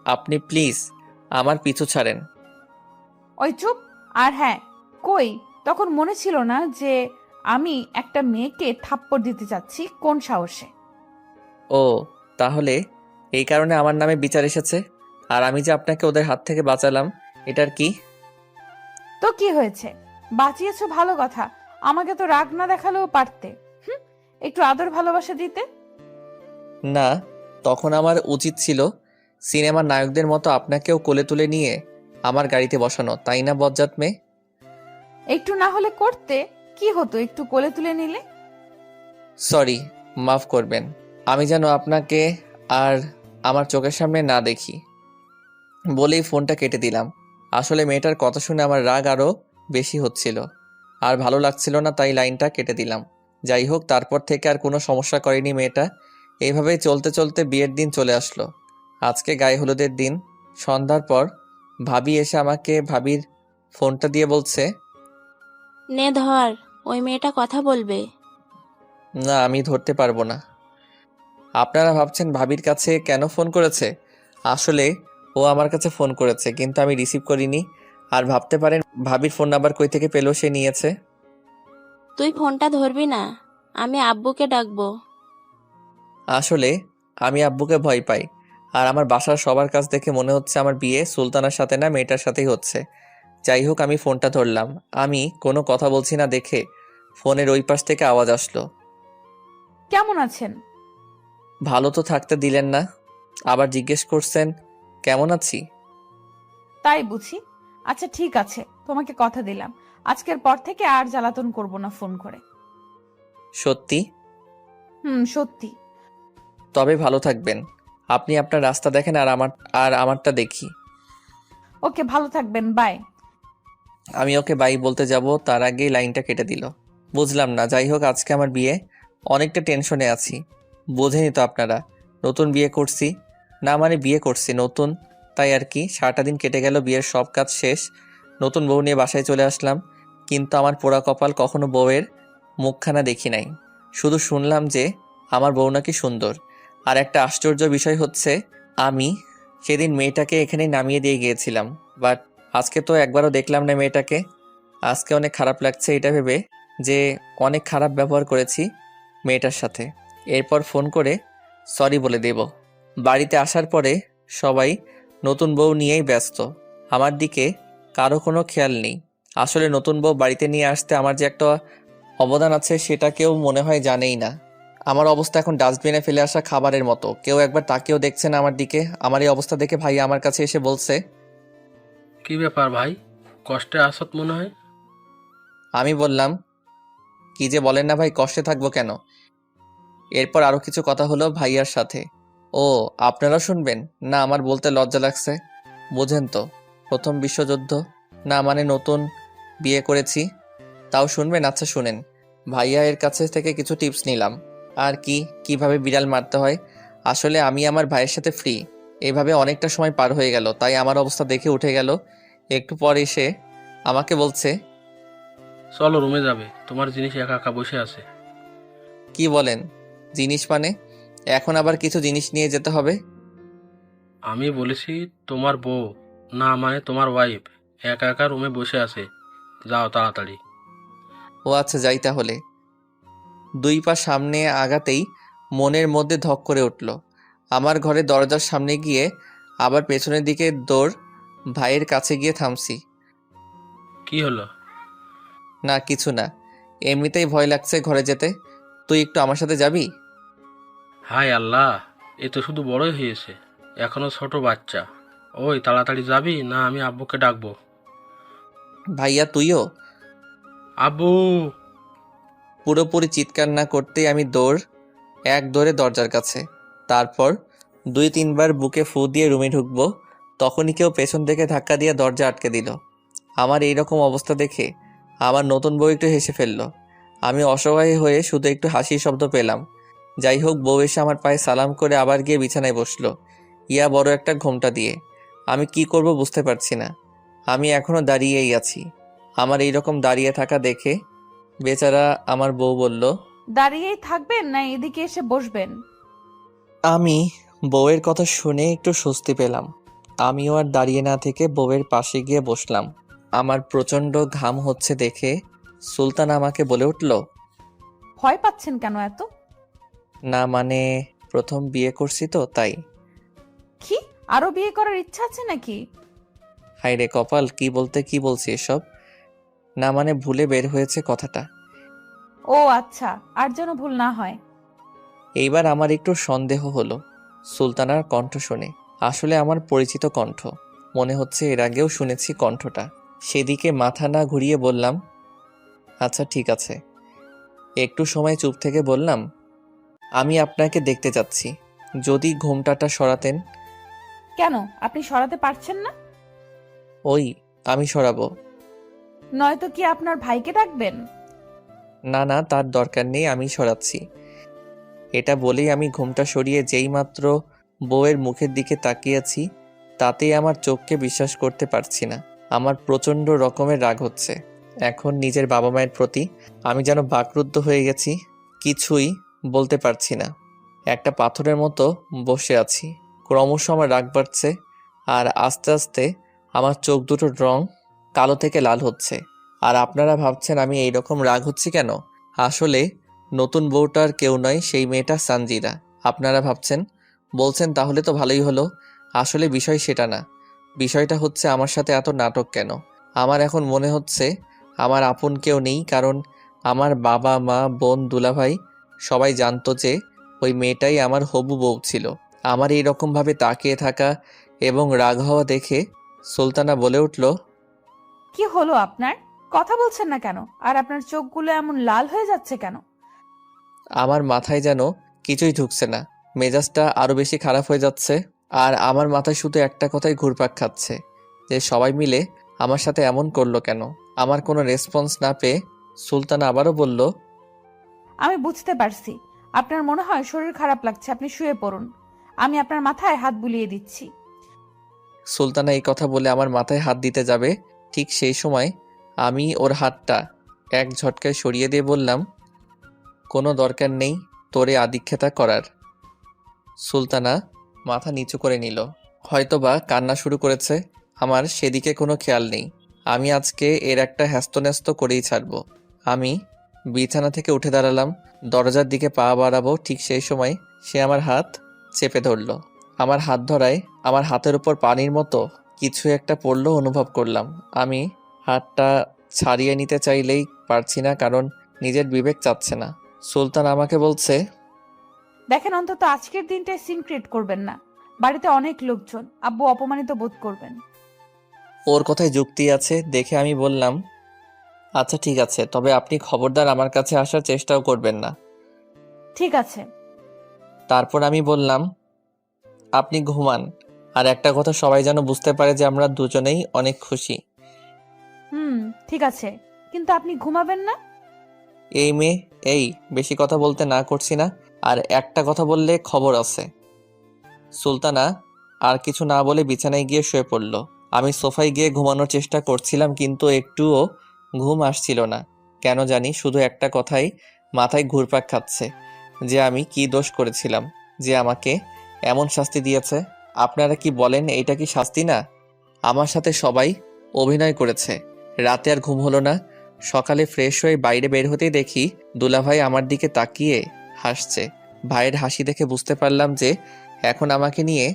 আপনি প্লিজ আমার পিছু ছাড়েন। ওই চুপ। আর হ্যাঁ, কই, তখন মনে ছিল না যে আমি একটা মেয়েকে থাপ্পড় দিতে যাচ্ছি? কোন সাহসে? ও, তাহলে এই কারণে আমার নামে বিচার এসেছে, আর আমি যে আপনাকে ওদের হাত থেকে বাঁচালাম এটার কি? তো কি হয়েছে? বাঁচিয়েছো ভালো কথা, আমাকে তো রাগ না দেখালেও পারতে। হুম, একটু আদর ভালোবাসা দিতে। না, তখন আমার উচিত ছিল সিনেমার নায়কদের মতো আপনাকেও কোলে তুলে নিয়ে আমার গাড়িতে বসানো, তাই না বজ্জাত মেয়ে? একটু না হলে করতে, কি হতো একটু কোলে তুলে নিলে? সরি, মাফ করবেন। আমি যেন আপনাকে আর আমার চোখের সামনে না দেখি বলেই ফোনটা কেটে দিলাম। আসলে মেয়েটার কথা শুনে আমার রাগ আরও বেশি হচ্ছিল। আর ভালো লাগছিল না, তাই লাইনটা কেটে দিলাম। যাই হোক, তারপর থেকে আর কোনো সমস্যা করেনি মেয়েটা। এইভাবেই চলতে চলতে বিয়ের দিন চলে আসলো। আজকে গায়ে হলুদের দিন। সন্ধ্যার পর ভাবি এসে আমাকে ভাবির ফোনটা দিয়ে বলছে, নে ধর, ওই মেয়েটা কথা বলবে। না আমি ধরতে পারবো না। আপনারা ভাবছেন ভাবির কাছে কেন ফোন করেছে? আসলে ও আমার কাছে ফোন করেছে, কিন্তু আমি রিসিভ করিনি। আর ভাবতে পারেন ভাবির ফোন নাম্বার কই থেকে পেলো, সে নিয়েছে। তুই ফোনটা ধরবি না, আমি আব্বুকে ডাকবো। আসলে আমি আব্বুকে ভয় পাই। আর আমার বাসার সবার কাছ দেখে মনে হচ্ছে আমার বিয়ে সুলতানার সাথে না, মেয়েটার সাথেই হচ্ছে। যাই হোক, আমি ফোনটা ধরলাম। আমি কোনো কথা বলছি না দেখে ফোনের ওই পাশ থেকে আওয়াজ আসলো। কেমন আছেন? ভালো তো থাকতে দিলেন না, আবার জিজ্ঞেস করছেন কেমন আছি। তাই বুঝি। আচ্ছা ঠিক আছে, তোমাকে কথা দিলাম আজকের পর থেকে আর জ্বালাতন করব না ফোন করে। সত্যি? সত্যি। তবে ভালো থাকবেন। আপনি আপনার রাস্তা দেখেন, আর আমারটা দেখি। ওকে, ভালো থাকবেন, বাই। আমি ওকে বাই বলতে যাব, তার আগেই লাইনটা কেটে দিল। বুঝলাম না। যাই হোক, আজকে আমার বিয়ে, অনেকটা টেনশনে আছি। বোঝেনি তো আপনারা, নতুন বিয়ে করছি। না মানে বিয়ে করছি নতুন, তাই আর কি। সারাটা দিন কেটে গেল, বিয়ের সব কাজ শেষ। নতুন বউ নিয়ে বাসায় চলে আসলাম, কিন্তু আমার পোড়া কপাল, কখনো বউয়ের মুখখানা দেখি নাই। শুধু শুনলাম যে আমার বউ নাকি সুন্দর। আর একটা আশ্চর্য বিষয় হচ্ছে, আমি সেদিন মেয়েটাকে এখানে নামিয়ে দিয়ে গিয়েছিলাম, বাট আজকে তো একবারও দেখলাম না মেয়েটাকে। আজকে অনেক খারাপ লাগছে এটা ভেবে যে অনেক খারাপ ব্যবহার করেছি মেয়েটার সাথে। এরপর ফোন করে সরি বলে দেব। বাড়িতে আসার পরে সবাই নতুন বউ নিয়েই ব্যস্ত, আমার দিকে কারো কোনো খেয়াল নেই। আসলে নতুন বউ বাড়িতে নিয়ে আসতে আমার যে একটা অবদান আছে সেটা কেউ মনে হয় জানেই না। আমার অবস্থা এখন ডাস্টবিনে ফেলে আসা খাবারের মতো, কেউ একবার তাকেও দেখছে না আমার দিকে। আমার এই অবস্থা দেখে ভাই আমার কাছে এসে বলছে, কি ব্যাপার ভাই, কষ্টে আসত মনে হয়। আমি বললাম, কি যে বলেন না ভাই, কষ্টে থাকবো কেন। এরপর আরো কিছু কথা হলো ভাইয়ার সাথে। ও, আপনারা শুনবেন না? আমার বলতে লজ্জা লাগছে। বোঝেন তো, প্রথম বিশ্বযুদ্ধ। না মানে নতুন বিয়ে করেছি, তাও শুনবেন? আচ্ছা শুনেন। ভাইয়া এর কাছে থেকে কিছু টিপস নিলাম, আর কি কিভাবে বিড়াল মারতে হয়। আসলে আমি আমার ভাইয়ের সাথে ফ্রি। এভাবে অনেকটা সময় পার হয়ে গেল, তাই আমার অবস্থা দেখে উঠে গেল। একটু পর এসে আমাকে বলছে, চলো রুমে যাবে, তোমার জিনিস একা একা বসে আছে। কি বলেন? জিনিস মানে? এখন আবার কিছু জিনিস নিয়ে যেতে হবে? আমি বলেছি তোমার বউ, না মানে তোমার ওয়াইফ একা একা রুমে বসে আছে, যাও তাড়াতাড়ি। ও আচ্ছা, যাই তাহলে। 2 পা সামনে আগাতেই মনের মধ্যে ধক করে উঠল। আমার ঘরে দরজার সামনে গিয়ে আবার পেছনের দিকে দৌড়। ভাইয়ের কাছে গিয়ে থামছি। কি হলো? না কিছু না, এমনিতেই ভয় লাগছে ঘরে যেতে। তুই একটু আমার সাথে যাবি? হায় আল্লাহ, এ তো শুধু বড়ই হয়েছে, এখনো ছোট বাচ্চা। ওই তাড়াতাড়ি যাবি না আমি আব্বুকে ডাকবো? ভাইয়া তুইও? আব্বু! পুরোপুরি চিৎকার না করতেই আমি এক দৌড়ে দরজার কাছে। তারপর 2-3 বার বুকে ফু দিয়ে রুমে ঢুকবো, তখনই কেউ পেছন থেকে ধাক্কা দিয়ে দরজা আটকে দিল। আমার এই রকম অবস্থা দেখে আমার নতুন বউ একটু হেসে ফেললো। আমি অসহায় হয়ে শুধু একটু হাসির শব্দ পেলাম। যাই হোক, বউ এসে আমার পায়ে সালাম করে আবার গিয়ে বিছানায় বসলো, ইয়া বড় একটা ঘোমটা দিয়ে। আমি কি করব বুঝতে পারছি না। আমি এখনো দাঁড়িয়েই আছি। আমার এই রকম দাঁড়িয়ে থাকা দেখে বেচারা আমার বউ বলল, দাঁড়িয়েই থাকবেন না এদিকে এসে বসবেন? আমি বউয়ের কথা শুনে একটু স্বস্তি পেলাম। আমিও আর দাঁড়িয়ে না থেকে বউয়ের পাশে গিয়ে বসলাম। আমার প্রচণ্ড ঘাম হচ্ছে দেখে সুলতান আমাকে বলে উঠল, ভয় পাচ্ছেন কেন এত? না মানে প্রথম বিয়ে করছি তো তাই। কি, আরো বিয়ে করার ইচ্ছা আছে নাকি? হায় রে কপাল, কি বলতে কি বলছি এসব। না মানে ভুলে বের হয়েছে কথাটা। ও আচ্ছা, আর যেন ভুল না হয়। এইবার আমার একটু সন্দেহ হলো সুলতানার কণ্ঠ শুনে। আসলে আমার পরিচিত কণ্ঠ মনে হচ্ছে, এর আগেও শুনেছি কণ্ঠটা। সেদিকে মাথা না ঘুরিয়ে বললাম, আচ্ছা ঠিক আছে। একটু সময় চুপ থেকে বললাম, আমি আপনাকে দেখতে চাচ্ছি, যদি ঘোমটাটা সরাতেন। কেন, আপনি সরাতে পারছেন না? ওই আমি সরাবো। নয়তো কি আপনার ভাইকে ডাকবেন? না না, তার দরকার নেই, আমি সরাচ্ছি। এটা বলেই আমি ঘুমটা সরিয়ে যেই মাত্র বউয়ের মুখের দিকে তাকিয়েছি, তাতেই আমার চোখকে বিশ্বাস করতে পারছি না। আমার প্রচণ্ড রকমের রাগ হচ্ছে এখন নিজের বাবা মায়ের প্রতি। আমি যেন বাকরুদ্ধ হয়ে গেছি, কিছুই বলতে পারছি না। একটা পাথরের মতো বসে আছি। ক্রমশ আমার রাগ বাড়ছে, আর আস্তে আস্তে আমার চোখ দুটোর রং কালো থেকে লাল হচ্ছে। আর আপনারা ভাবছেন আমি এইরকম রাগ হচ্ছি কেন? আসলে নতুন বউটার কেউ নয়, সেই মেয়েটা সানজিদা। আপনারা ভাবছেন, বলছেন তাহলে তো ভালোই হলো। আসলে বিষয় সেটা না। বিষয়টা হচ্ছে আমার সাথে এত নাটক কেন। আমার এখন মনে হচ্ছে আমার আপন কেউ নেই, কারণ আমার বাবা মা বোন দুলাভাই সবাই জানতো যে ওই মেয়েটাই আমার হবু বউ ছিল। আমার এই রকমভাবে তাকিয়ে থাকা এবং রাগ হওয়া দেখে সুলতানা বলে উঠল, কি হলো আপনার? কথা বলছেন না কেন? আর আপনার চোখগুলো এমন লাল হয়ে যাচ্ছে কেন? আমার মাথায় যেন কিছুই ঢুকছে না, মেজাজটা আরো বেশি খারাপ হয়ে যাচ্ছে। আর আমার মাথায় শুধু একটা কথাই ঘুরপাক খাচ্ছে, যে সবাই মিলে আমার সাথে এমন করলো কেন। আমার কোনো রেসপন্স না পেয়ে সুলতানা আবারও বলল, আমি বুঝতে পারছি আপনার মনে হয় শরীর খারাপ লাগছে, আপনি শুয়ে পড়ুন। আমি আপনার মাথায় হাত বুলিয়ে দিচ্ছি। সুলতানা এই কথা বলে আমার মাথায় হাত দিতে যাবে, ঠিক সেই সময় আমি ওর হাতটা এক ঝটকায় সরিয়ে দিয়ে বললাম, কোনো দরকার নেই তোরে আদিক্ষেতা করার। সুলতানা মাথা নিচু করে নিল, হয়তোবা কান্না শুরু করেছে। আমার সেদিকে কোনো খেয়াল নেই। আমি আজকে এর একটা হ্যাস্তন্যস্ত করেই ছাড়ব। আমি বিছানা থেকে উঠে দাঁড়ালাম, দরজার দিকে পা বাড়াবো, ঠিক সেই সময় সে আমার হাত চেপে ধরল। আমার হাত ধরায় আমার হাতের উপর পানির মতো কিছু একটা পড়লো অনুভব করলাম। আমি হাতটা ছাড়িয়ে নিতে চাইলেই পারছি না, কারণ নিজের বিবেক চাচ্ছে না। সুলতান আমাকে বলছে, দেখেন, অন্তত আজকের দিনটায় সিন ক্রিয়েট করবেন না। বাড়িতে অনেক লোকজন, আব্বু অপমানিত বোধ করবেন। ওর কথায় যুক্তি আছে দেখে আমি বললাম, আচ্ছা ঠিক আছে, তবে আপনি খবরদার আমার কাছে আসার চেষ্টাও করবেন না। ঠিক আছে। তারপর আমি বললাম, আপনি ঘুমান, আর একটা কথা সবাই যেন বুঝতে পারে যে আমরা দুজনেই অনেক খুশি। ঠিক আছে, কিন্তু আপনি ঘুমাবেন না? এই মেয়ে, এই বেশি কথা বলতে না করছি না, আর একটা কথা বললে খবর আছে। সুলতানা আর কিছু না বলে বিছানায় গিয়ে শুয়ে পড়ল। আমি সোফায় গিয়ে ঘুমানোর চেষ্টা করছিলাম, কিন্তু একটুও ঘুম আসছিল না। কেন জানি শুধু একটা কথাই মাথায় ঘুরপাক খাচ্ছে, যে আমি কি দোষ করেছিলাম যে আমাকে এমন শাস্তি দিয়েছে। আপনারা কি বলেন, এইটা কি শাস্তি না? আমার সাথে সবাই অভিনয় করেছে। রাতে আর ঘুম হলো না। সকালে ফ্রেশ হয়ে বাইরে বের হতেই দেখি দুলাভাই আমার দিকে তাকিয়ে হাসছে। ভাইয়ের হাসি দেখে বুঝতে পারলাম যে এখন আমাকে নিয়ে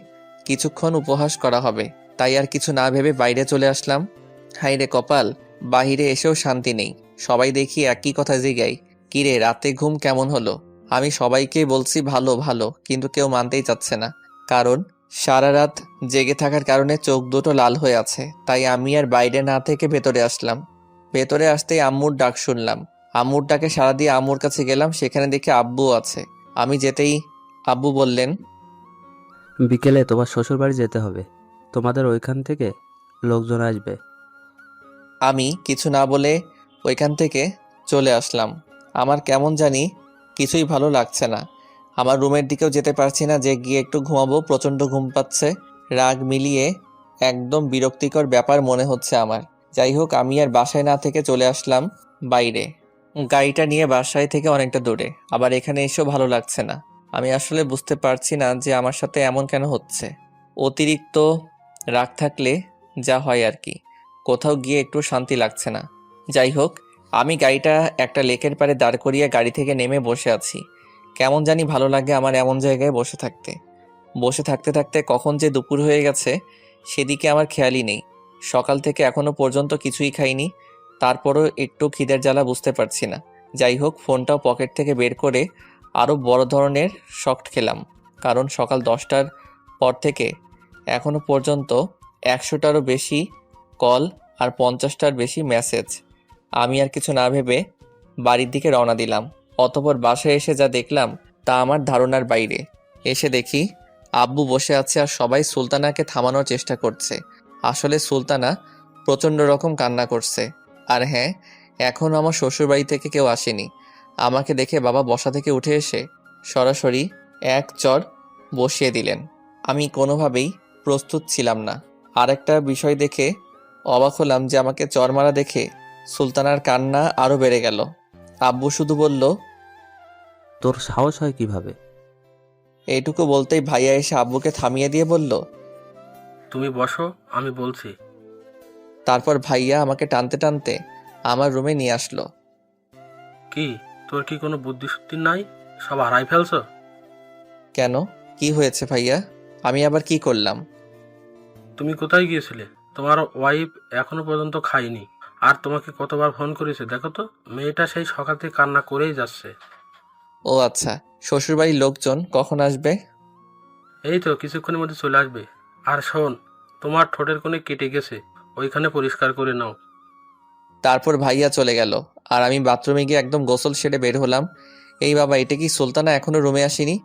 কিছুক্ষণ উপহাস করা হবে। তাই আর কিছু না ভেবে বাইরে চলে আসলাম। হাই রে কপাল, বাহিরে এসেও শান্তি নেই। সবাই দেখি একই কথা জিগাই, কিরে রাতে ঘুম কেমন হলো? আমি সবাইকেই বলছি ভালো ভালো, কিন্তু কেউ মানতেই চাচ্ছে না। কারণ সারা রাত জেগে থাকার কারণে চোখ দুটো লাল হয়ে আছে। তাই আমি আর বাইরে না থেকে ভেতরে আসলাম। ভেতরে আসতেই আম্মুর ডাক শুনলাম। আম্মুর ডাকে সাড়া দিয়ে আম্মুর কাছে গেলাম, সেখানে দেখে আব্বু আছে। আমি যেতেই আব্বু বললেন, বিকেলে তোমার শ্বশুর বাড়ি যেতে হবে, তোমাদের ওইখান থেকে লোকজন আসবে। আমি কিছু না বলে ওইখান থেকে চলে আসলাম। আমার কেমন জানি কিছুই ভালো লাগছে না। আমার রুমের দিকেও যেতে পারছি না, যে গিয়ে একটু ঘুমাবো, প্রচণ্ড ঘুম পাচ্ছে। রাগ মিলিয়ে একদম বিরক্তিকর ব্যাপার মনে হচ্ছে আমার। যাই হোক, আমি আর বাসায় না থেকে চলে আসলাম বাইরে। গাড়িটা নিয়ে বাসায় থেকে অনেকটা দূরে, আবার এখানে এসেও ভালো লাগছে না। আমি আসলে বুঝতে পারছি না যে আমার সাথে এমন কেন হচ্ছে। অতিরিক্ত রাগ থাকলে যা হয় আর কি, কোথাও গিয়ে একটু শান্তি লাগছে না। যাই হোক, আমি গাড়িটা একটা লেকের পাড়ে দাঁড় করিয়ে গাড়ি থেকে নেমে বসে আছি। কেমন জানি ভালো লাগে আমার এমন জায়গায় বসে থাকতে। বসে থাকতে থাকতে কখন যে দুপুর হয়ে গেছে সেদিকে আমার খেয়ালই নেই। সকাল থেকে এখনো পর্যন্ত কিছুই খাইনি, তারপরও একটু খিদের জ্বালা বুঝতে পারছি না। যাই হোক, ফোনটাও পকেট থেকে বের করে আরও বড় ধরনের শক্ট খেলাম, কারণ সকাল 10টার পর থেকে এখনো পর্যন্ত 100টারও বেশি কল আর 50টার বেশি মেসেজ। আমি আর কিছু না ভেবে বাড়ির দিকে রওনা দিলাম। অতঃপর বাসায় এসে যা দেখলাম তা আমার ধারণার বাইরে। এসে দেখি আব্বু বসে আছে আর সবাই সুলতানাকে থামানোর চেষ্টা করছে। আসলে সুলতানা প্রচণ্ড রকম কান্না করছে। আর হ্যাঁ, এখনও আমার শ্বশুরবাড়ি থেকে কেউ আসেনি। আমাকে দেখে বাবা বসা থেকে উঠে এসে সরাসরি এক চড় বসিয়ে দিলেন। আমি কোনোভাবেই প্রস্তুত ছিলাম না। আরেকটা বিষয় দেখে অবাক হলাম যে আমাকে চড় মারা দেখে সুলতানার কান্না আরও বেড়ে গেল। আব্বু শুধু বলল, তোর সাহস হয় কিভাবে? এইটুকু বলতেই ভাইয়া এসে আব্বুকে থামিয়ে দিয়ে বলল। তুমি বসো, আমি বলছি। তারপর ভাইয়া আমাকে টানতে টানতে আমার রুমে নিয়ে আসলো। কি, তোর কি কোনো বুদ্ধি শুদ্ধি নাই? সব হারাই ফেলছো? কেন, কি হয়েছে ভাইয়া? আমি আবার কি করলাম? তুমি কোথায় গিয়েছিলে? তোমার ওয়াইফ এখনো পর্যন্ত খায়নি, আর তোমাকে কতবার ফোন করেছে দেখো তো। মেয়েটা সেই সকাল থেকে কান্না করেই যাচ্ছে। ও আচ্ছা, শ্বশুরবাড়ির লোকজন কখন আসবে? এই তো কিছুক্ষণের মধ্যে চলে আসবে। আর শোন, তোমার ঠোঁটের কোণে কেটে গেছে, ওইখানে পরিষ্কার করে নাও। তারপর ভাইয়া চলে গেল আর আমি বাথরুমে গিয়ে একদম গোসল সেরে বের হলাম। এই বাবা, এটা কি সুলতানা এখনো রুমে আসেনি?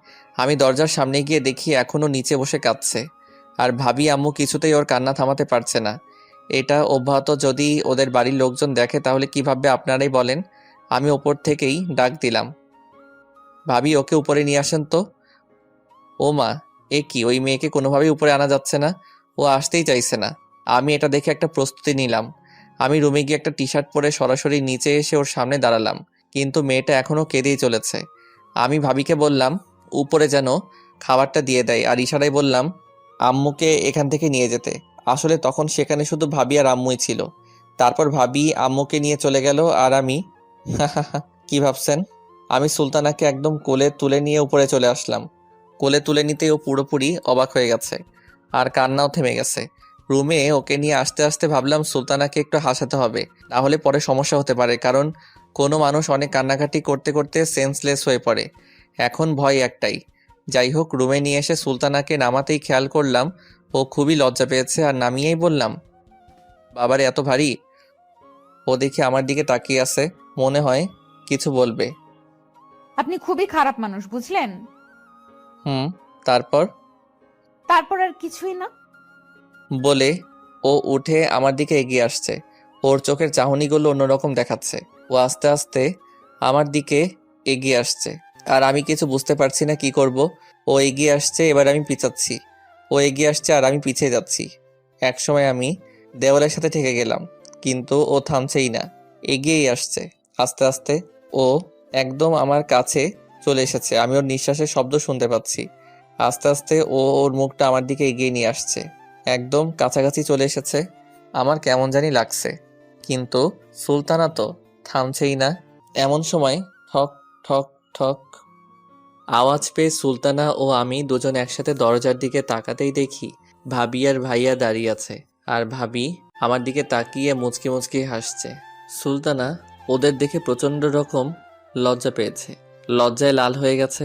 আমি দরজার সামনে গিয়ে দেখি এখনো নিচে বসে কাঁদছে। আর ভাবি আম্মু কিছুতেই ওর কান্না থামাতে পারছে না। এটা অব্যাহত যদি ওদের বাড়ির লোকজন দেখে তাহলে কি ভাববে আপনারাই বলেন। আমি ওপর থেকেই ডাক দিলাম, ভাবি ওকে উপরে নিয়ে আসেন তো। ও মা, এ কি, ওই মেয়েকে কোনোভাবেই উপরে আনা যাচ্ছে না। ও আসতেই চাইছে না। আমি এটা দেখে একটা প্রস্তুতি নিলাম। আমি রুমে গিয়ে একটা টি শার্ট পরে সরাসরি নিচে এসে ওর সামনে দাঁড়ালাম, কিন্তু মেয়েটা এখনও কেঁদেই চলেছে। আমি ভাবিকে বললাম উপরে যেন খাবারটা দিয়ে দেয়, আর ইশারায় বললাম আম্মুকে এখান থেকে নিয়ে যেতে। আসলে তখন সেখানে শুধু ভাবি আর আম্মুই ছিল। তারপর ভাবি আম্মুকে নিয়ে চলে গেল আর আমি কি ভাবছেন? আমি সুলতানাকে একদম কোলে তুলে নিয়ে উপরে চলে আসলাম। কোলে তুলে নিতেই ও পুরোপুরি অবাক হয়ে গেছে আর কান্নাও থেমে গেছে। রুমে ওকে নিয়ে আসতে আসতে ভাবলাম সুলতানাকে একটু হাসাতে হবে, নাহলে পরে সমস্যা হতে পারে, কারণ কোনো মানুষ অনেক কান্নাকাটি করতে করতে সেন্সলেস হয়ে পড়ে। এখন ভয় একটাই। যাই হোক, রুমে নিয়ে এসে সুলতানাকে নামাতেই খেয়াল করলাম ও খুবই লজ্জা পেয়েছে, আর নামিয়েই বললাম, বাবারে এত ভারী। ও দেখে আমার দিকে তাকিয়ে আছে, মনে হয় কিছু বলবে। আপনি খুবই খারাপ মানুষ, বুঝলেন? তারপর তারপর আর কিছুই না। বলে ও উঠে আমার দিকে এগিয়ে আসছে। ওর চোখের চাহনিগুলো অন্যরকম দেখাচ্ছে। ও আস্তে আস্তে আমার দিকে এগিয়ে আসছে আর আমি কিছু বুঝতে পারছি না কি করব। ও এগিয়ে আসছে, এবার আমি পিছাচ্ছি। ও এগিয়ে আসছে আর আমি পিছিয়ে যাচ্ছি। একসময় আমি দেওয়ালের সাথে ঠেকে গেলাম, কিন্তু ও থামছেই না, এগিয়েই আসছে। আস্তে আস্তে ও একদম আমার কাছে চলে এসেছে। আমি ওর নিঃশ্বাসের শব্দ শুনতে পাচ্ছি। আস্তে আস্তে ও ওর মুখটা আমার দিকে এগিয়ে নিয়ে আসছে, একদম কাছাকাছি চলে এসেছে। আমার কেমন জানি লাগছে, কিন্তু সুলতানা তো থামছেই না। এমন সময় ঠক ঠক ঠক আওয়াজ পেয়ে সুলতানা ও আমি দুজন একসাথে দরজার দিকে তাকাতেই দেখি ভাবি আর ভাইয়া দাঁড়িয়ে আছে, আর ভাবি আমার দিকে তাকিয়ে মুচকি মুচকি হাসছে। সুলতানা ওদের দেখে প্রচণ্ড রকম লজ্জা পেয়েছে, লজ্জায় লাল হয়ে গেছে।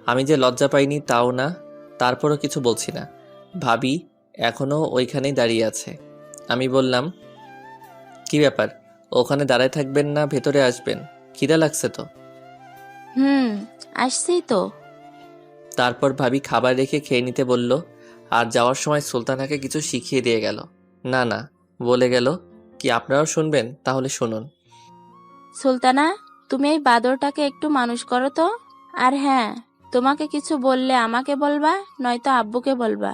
আমি যে লজ্জা পাইনি তাও না, তারপরও কিছু বলছি না। ভাবি এখনও ওইখানেই দাঁড়িয়ে আছে। আমি বললাম, কি ব্যাপার, ওখানে দাঁড়ায় থাকবেন না ভেতরে আসবেন? খিদা লাগছে তো? আসছি তো। তারপর ভাবি খাবার রেখে খেয়ে নিতে বলল, আর যাওয়ার সময় সুলতানাকে কিছু শিখিয়ে দিয়ে গেল। না না, বলে গেল, কি আপনারাও শুনবেন? তাহলে শুনুন। সুলতানা, তুমি এই বাদরটাকে একটু মানুষ করো তো। আর হ্যাঁ, তোমাকে কিছু বললে আমাকে বলবা, নয়তো আব্বুকে বলবা।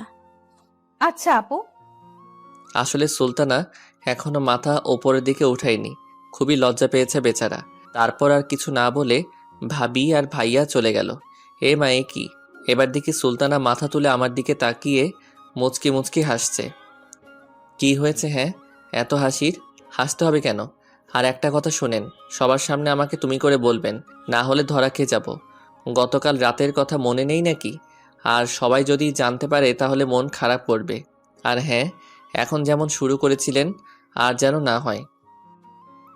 আচ্ছা আপু। আসলে সুলতানা এখনো মাথা ওপরের দিকে উঠায়নি, খুবই লজ্জা পেয়েছে বেচারা। তারপর আর কিছু না বলে ভাবি আর ভাইয়া চলে গেল। এ মা, এ কি! এবার দেখি সুলতানা মাথা তুলে আমার দিকে তাকিয়ে মুচকি মুচকি হাসছে। কি হয়েছে? হ্যাঁ, এত হাসতে হবে কেন? আর একটা কথা শোনেন, সবার সামনে আমাকে তুমি করে বলবেন, না হলে ধরা খেয়ে যাব। গতকাল রাতের কথা মনে নেই নাকি? আর সবাই যদি জানতে পারে তাহলে মন খারাপ করবে। আর হ্যাঁ, এখন যেমন শুরু করেছিলেন আর যেন না হয়।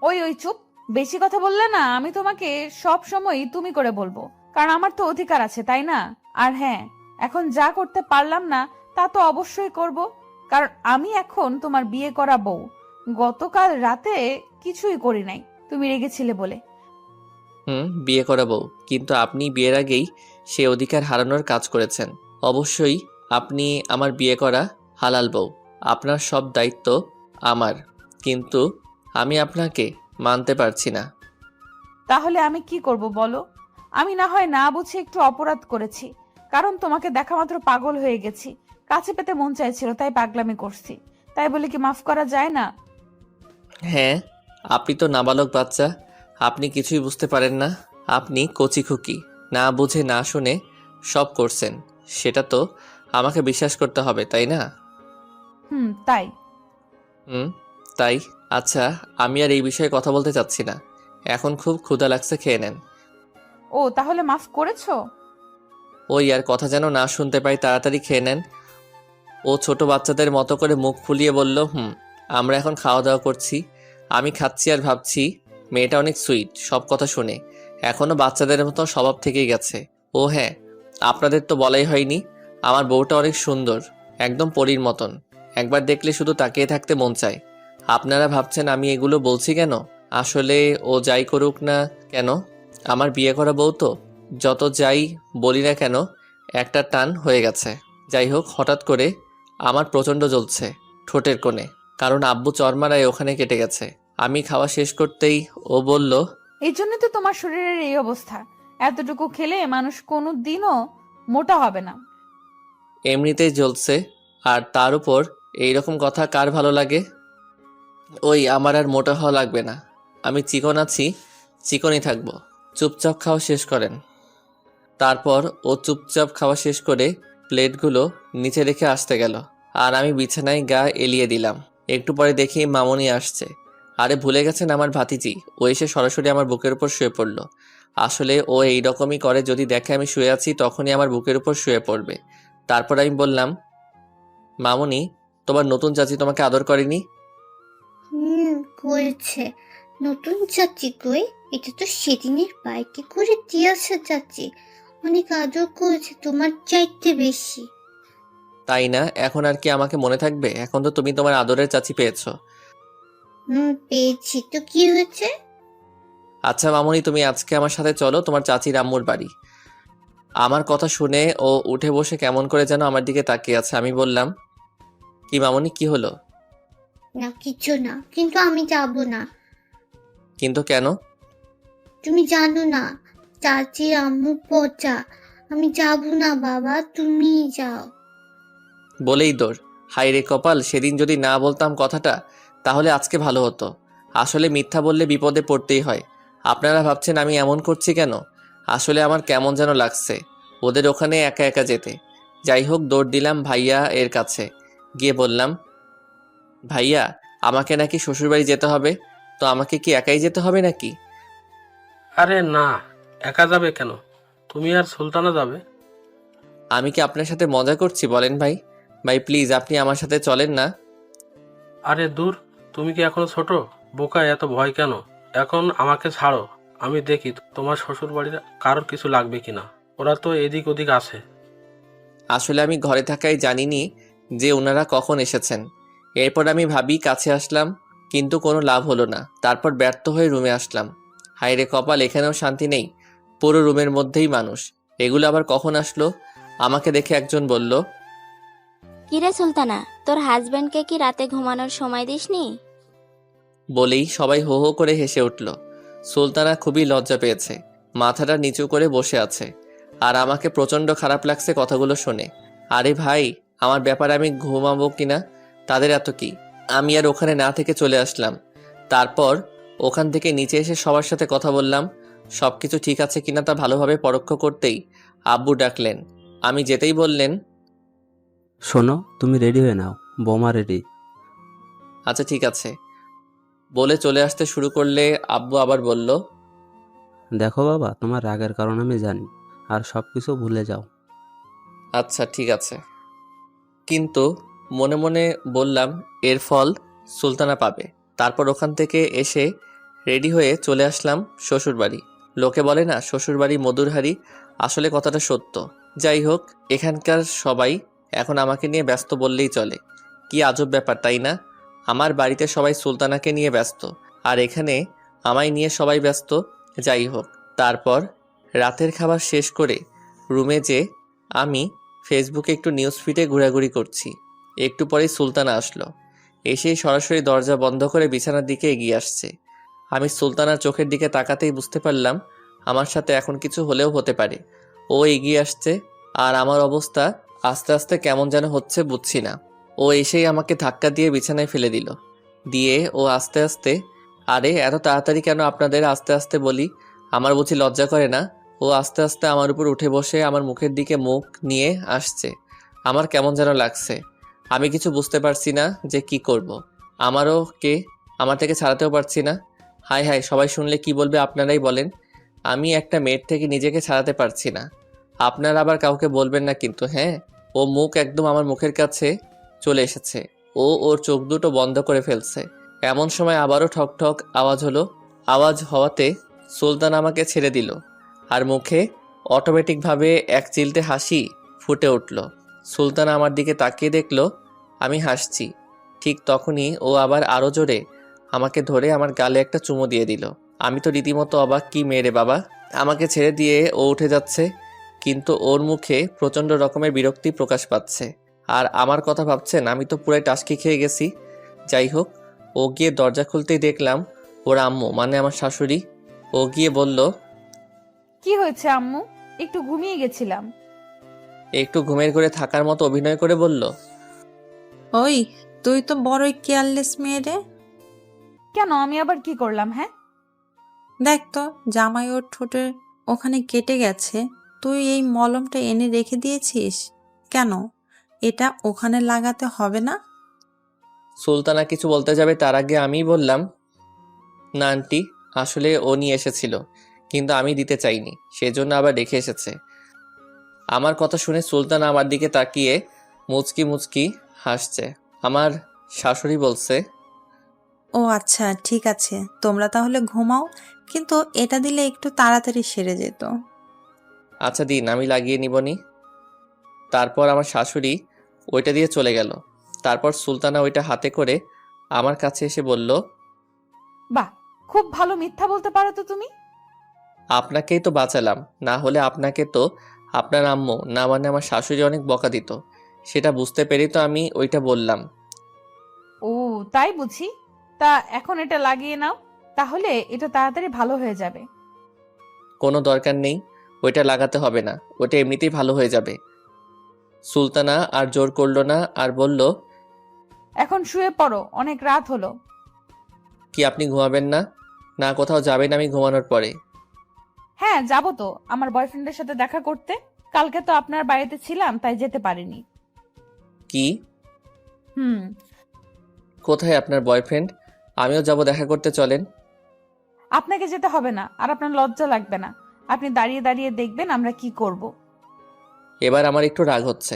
ওই ওই চুপ, বেশি কথা বললে না আমি তোমাকে সব সময় তুমি করে বলবো, কারণ আমার তো অধিকার আছে, তাই না? আর হ্যাঁ, এখন যা করতে পারলাম না তা তো অবশ্যই করব, কারণ আমি এখন তোমার বিয়ে করা বউ। গতকাল রাতে কিছুই করি নাই, তুমি রেগেছিলে বলে। বিয়ে করাবো, কিন্তু আপনি বিয়ের আগেই সে অধিকার হারানোর কাজ করেছেন। অবশ্যই আপনি আমার বিয়ে করা হালাল বউ, আপনার সব দায়িত্ব আমার, কিন্তু আমি আপনাকে মানতে পারছি না। তাহলে আমি কি করব বলো? আমি না হয় না বুঝে একটু অপরাধ করেছি, কারণ তোমাকে দেখা মাত্র পাগল হয়ে গেছি, কাছে পেতে মন চাইছিল তাই পাগলামি করছি। তাই বলে কি মাফ করা যায় না? হ্যাঁ, আপনি তো নাবালক বাচ্চা, আপনি কিছুই বুঝতে পারেন না। আপনি কচি খুকি, না বুঝে না শুনে সব করছেন, সেটা তো আমাকে বিশ্বাস করতে হবে, তাই না? তাই। হুম, তাই। আচ্ছা, আমি আর এই বিষয়ে কথা বলতে চাচ্ছি না, এখন খুব ক্ষুধা লাগছে, খেয়ে নেন। ও, তাহলে মাফ করেছো? ওই আর কথা যেন না শুনতে পাই, তাড়াতাড়ি খেয়ে নেন। ও ছোট বাচ্চাদের মতো করে মুখ ফুলিয়ে বলল, আমরা এখন খাওয়া দাওয়া করছি। আমি খাচ্ছি আর ভাবছি মেয়েটা অনেক সুইট, সব কথা শুনে এখনো বাচ্চাদের মতো স্বভাব থেকেই গেছে। ও হ্যাঁ, আপনাদের তো বলাই হয়নি, আমার বউটা অনেক সুন্দর, একদম পরীর মতন, একবার দেখলে শুধু তাকিয়ে থাকতে মন চায়। আপনারা ভাবছেন আমি এগুলো বলছি কেন? আসলে ও যাই করুক না কেন, আমার বিয়ে করা বউ তো, যত যাই বলি না কেন একটা টান হয়ে গেছে। যাই হোক, হঠাৎ করে আমার প্রচণ্ড জ্বলছে ঠোঁটের কোণে, কারণ আব্বু চরমারায় ওখানে কেটে গেছে। আমি খাওয়া শেষ করতেই ও বলল, এই জন্য তো তোমার শরীরের এই অবস্থা। এতটুকু খেলে মানুষ কোনো দিনও মোটা হবে না। এমনিতেই জ্বলছে, আর তার উপর এইরকম কথা কার ভালো লাগে? ওই, আমার আর মোটা হওয়া লাগবে না, আমি চিকন আছি, চিকনই থাকবো। চুপচাপ খাওয়া শেষ করেন। তারপর ও চুপচাপ খাওয়া শেষ করে প্লেটগুলো নিচে রেখে আসতে গেল, আর আমি বিছানায় গা এলিয়ে দিলাম। একটু পরে দেখি মামুনি আসছে। আরে ভুলে গেছেন আমার ভাতিজি। ও এসে সরাসরি আমার বুকের উপর শুয়ে পড়ল। আসলে ও এইরকমই করে, যদি দেখে আমি শুয়ে আছি তখনই আমার বুকের উপর শুয়ে পড়বে। তারপর আমি বললাম, মামুনি, তোমার নতুন চাচি তোমাকে আদর করেনি? করেছে। নতুন চাচি কই? এটা তো সেদিনের বাইকে করে দিয়েছে চাচি। অনেক আদর করেছে, তোমার চাইতে বেশি। তাই না? এখন আর কি আমাকে মনে থাকবে? এখন তো তুমি তোমার আদরের চাচি পেয়েছো। পেয়েছি তো, কি হয়েছে? আচ্ছা মামুনি, তুমি আজকে আমার সাথে চলো তোমার চাচির আম্মুর বাড়ি। আমার কথা শুনে ও উঠে বসে কেমন করে যেন আমার দিকে তাকিয়ে আছে। আমি বললাম, কি মামুনি, কি হলো? না, কিছু না, কিন্তু আমি যাব না। কিন্তু কেন? তুমি জানো না, চাচির আম্মু পচা। আমি যাব না বাবা, তুমি যাও। বলেই দৌড়। হাই রে কপাল, সেদিন যদি না বলতাম কথাটা তাহলে আজকে ভালো হতো। আসলে মিথ্যা বললে বিপদে পড়তেই হয়। আপনারা ভাবছেন আমি এমন করছি কেন? আসলে আমার কেমন যেন লাগছে ওদের ওখানে একা একা যেতে। যাই হোক, দৌড় দিলাম ভাইয়া এর কাছে, গিয়ে বললাম, ভাইয়া, আমাকে নাকি শ্বশুরবাড়ি যেতে হবে, তো আমাকে কি একাই যেতে হবে নাকি? আরে না, একা যাবে কেন? তুমি আর সুলতানা যাবে। আমি কি আপনার সাথে মজা করছি বলেন ভাই? ভাই প্লিজ, আপনি আমার সাথে চলেন না। আরে দূর, তুমি কি এখনো ছোট? বোকা, এত ভয় কেন? এখন আমাকে ছাড়ো, আমি দেখি তোমার শ্বশুর বাড়ির কারোর কিছু লাগবে কিনা। ওরা তো এদিক ওদিক আছে। আসলে আমি ঘরে থাকাই জানিনি যে ওনারা কখন এসেছেন। এরপর আমি ভাবি কাছে আসলাম, কিন্তু কোনো লাভ হলো না। তারপর ব্যর্থ হয়ে রুমে আসলাম। হায়রে কপাল, এখানেও শান্তি নেই, পুরো রুমের মধ্যেই মানুষ। এগুলো আবার কখন আসলো? আমাকে দেখে একজন বলল, কিরে সুলতানা, তোর হাজবেন্ডকে কি রাতে ঘুমানোর সময় দিসনি? বলেই সবাই হো হো করে হেসে উঠল। সুলতানা খুবই লজ্জা পেয়েছে, মাথাটা নিচু করে বসে আছে, আর আমাকে প্রচণ্ড খারাপ লাগছে কথাগুলো শুনে। আরে ভাই, আমার ব্যাপারে আমি ঘুমাবো কিনা তাদের এত কি? আমি আর ওখানে না থেকে চলে আসলাম। তারপর ওখান থেকে নিচে এসে সবার সাথে কথা বললাম। সব কিছু ঠিক আছে কিনা তা ভালোভাবে পরীক্ষা করতেই আব্বু ডাকলেন। আমি যেতেই বললেন, শোনো, তুমি রেডি হয়ে নাও, বোমা রেডি। আচ্ছা ঠিক আছে বলে চলে আসতে শুরু করলে আব্বু আবার বলল, দেখো বাবা, তোমার রাগের কারণ আমি জানি, আর সব কিছু ভুলে যাও। আচ্ছা ঠিক আছে। কিন্তু মনে মনে বললাম, এর ফল সুলতানা পাবে। তারপর ওখান থেকে এসে রেডি হয়ে চলে আসলাম শ্বশুরবাড়ি। লোকে বলে না, শ্বশুরবাড়ি মধুর হাঁড়ি, আসলে কথাটা সত্য। যাই হোক, এখানকার সবাই এখন আমাকে নিয়ে ব্যস্ত বললেই চলে। কি আজব ব্যাপার, তাই না? আমার বাড়িতে সবাই সুলতানাকে নিয়ে ব্যস্ত, আর এখানে আমায় নিয়ে সবাই ব্যস্ত। যাই হোক, তারপর রাতের খাবার শেষ করে রুমে যে আমি ফেসবুকে একটু নিউজ ফিডে ঘোরাঘুরি করছি। একটু পরেই সুলতানা আসলো। এসেই সরাসরি দরজা বন্ধ করে বিছানার দিকে এগিয়ে আসছে। আমি সুলতানার চোখের দিকে তাকাতেই বুঝতে পারলাম আমার সাথে এখন কিছু হলেও হতে পারে। ও এগিয়ে আসছে আর আমার অবস্থা আস্তে আস্তে কেমন যেন হচ্ছে বুঝছি না। ও এসেই আমাকে ধাক্কা দিয়ে বিছানায় ফেলে দিল। দিয়ে ও আস্তে আস্তে, আরে এত তাড়াতাড়ি কেন আপনাদের আস্তে আস্তে বলি, আমার বুঝি লজ্জা করে না? ও আস্তে আস্তে আমার উপর উঠে বসে আমার মুখের দিকে মুখ নিয়ে আসছে। আমার কেমন যেন লাগছে। আমি কিছু বুঝতে পারছি না যে কি করব। আমারও কে আমার থেকে ছাড়াতেও পারছি না। হাই হাই, সবাই শুনলে কি বলবে আপনারাই বলেন। আমি একটা মেয়ের থেকে নিজেকে ছাড়াতে পারছি না। আপনারা আবার কাউকে বলবেন না কিন্তু, হ্যাঁ? ও মুখ একদম আমার মুখের কাছে চলে এসেছে। ও ওর চোখ দুটো বন্ধ করে ফেলছে। এমন সময় আবারও ঠক ঠক আওয়াজ হলো। আওয়াজ হওয়াতে সুলতান আমাকে ছেড়ে দিল আর মুখে অটোমেটিকভাবে এক চিলতে হাসি ফুটে উঠল। সুলতান আমার দিকে তাকিয়ে দেখলো আমি হাসছি। ঠিক তখনই ও আবার আরো জোরে আমাকে ধরে আমার গালে একটা চুমো দিয়ে দিল। আমি তো রীতিমতো অবাক, কি মেরে বাবা! আমাকে ছেড়ে দিয়ে ও উঠে যাচ্ছে, কিন্তু ওর মুখে প্রচণ্ড রকমের বিরক্তি প্রকাশ পাচ্ছে। আর আমার কথা ভাবছেন, আমি তো পুরাই টাসকি খেয়ে গেছি। যাই হোক, ও গিয়ে দরজা খুলতেই দেখলাম ওর আম্মু, মানে আমার শাশুড়ি। ও গিয়ে বলল, কি হয়েছে আম্মু? একটু ঘুমিয়ে গেছিলাম। একটু ঘুমের ঘরে থাকার মতো অভিনয় করে বলল, ওই, তুই তো বড়ই কেয়ারলেস মেয়ে রে। কেন, আমি আবার কি করলাম? হ্যাঁ, দেখ তো, জামাই ওর ঠোঁটের ওখানে কেটে গেছে, তুই এই মলমটা এনে রেখে দিয়েছিস কেন? এটা ওখানে লাগাতে হবে না? সুলতানা কিছু বলতে যাবে তার আগে আমিই বললাম, না আন্টি, আসলে ও নিয়ে এসেছিল, কিন্তু আমি দিতে চাইনি, সেজন্য আবার রেখে এসেছে। আমার কথা শুনে সুলতানা আমার দিকে তাকিয়ে মুচকি মুচকি হাসছে। আমার শাশুড়ি বলছে, ও আচ্ছা, ঠিক আছে, তোমরা তাহলে ঘুমাও, কিন্তু এটা দিলে একটু তাড়াতাড়ি সেরে যেত। আচ্ছা দিন, আমি লাগিয়ে নিবনি। তারপর আমার শাশুড়ি ওইটা দিয়ে চলে গেল। তারপর সুলতানা ওইটা হাতে করে আমার কাছে এসে বলল, বাহ, খুব ভালো মিথ্যা বলতে পারো তো তুমি। আপনাকেই তো বাঁচালাম, না হলে আপনাকে তো আপনার আম্মু, না মানে আমার শাশুড়ি অনেক বকা দিত। সেটা বুঝতে পেরেই তো আমি ওইটা বললাম। ও, তাই বুঝি। তা এখন এটা লাগিয়ে নাও, তাহলে এটা তাড়াতাড়ি ভালো হয়ে যাবে। কোনো দরকার নেই, ওইটা লাগাতে হবে না, ওইটা এমনিতেই ভালো হয়ে যাবে। সুলতানা আর জোর করলো না আর বলল, এখন শুয়ে পড়ো, অনেক রাত হলো। কি আপনি ঘুমাবেন না? না কোথাও যাবেন আমি ঘুমানোর পরে? হ্যাঁ, যাবো তো আমার বয়ফ্রেন্ডের সাথে দেখা করতে। কালকে তো আপনার বাড়িতে ছিলাম, তাই যেতে পারিনি। কি? হুম। কোথায় আপনার বয়ফ্রেন্ড? আমিও যাব দেখা করতে, চলেন। আপনাকে যেতে হবে না, আর আপনার লজ্জা লাগবে না। আপনি দাঁড়িয়ে দাঁড়িয়ে দেখবেন আমরা কি করব। এবার আমার একটু রাগ হচ্ছে।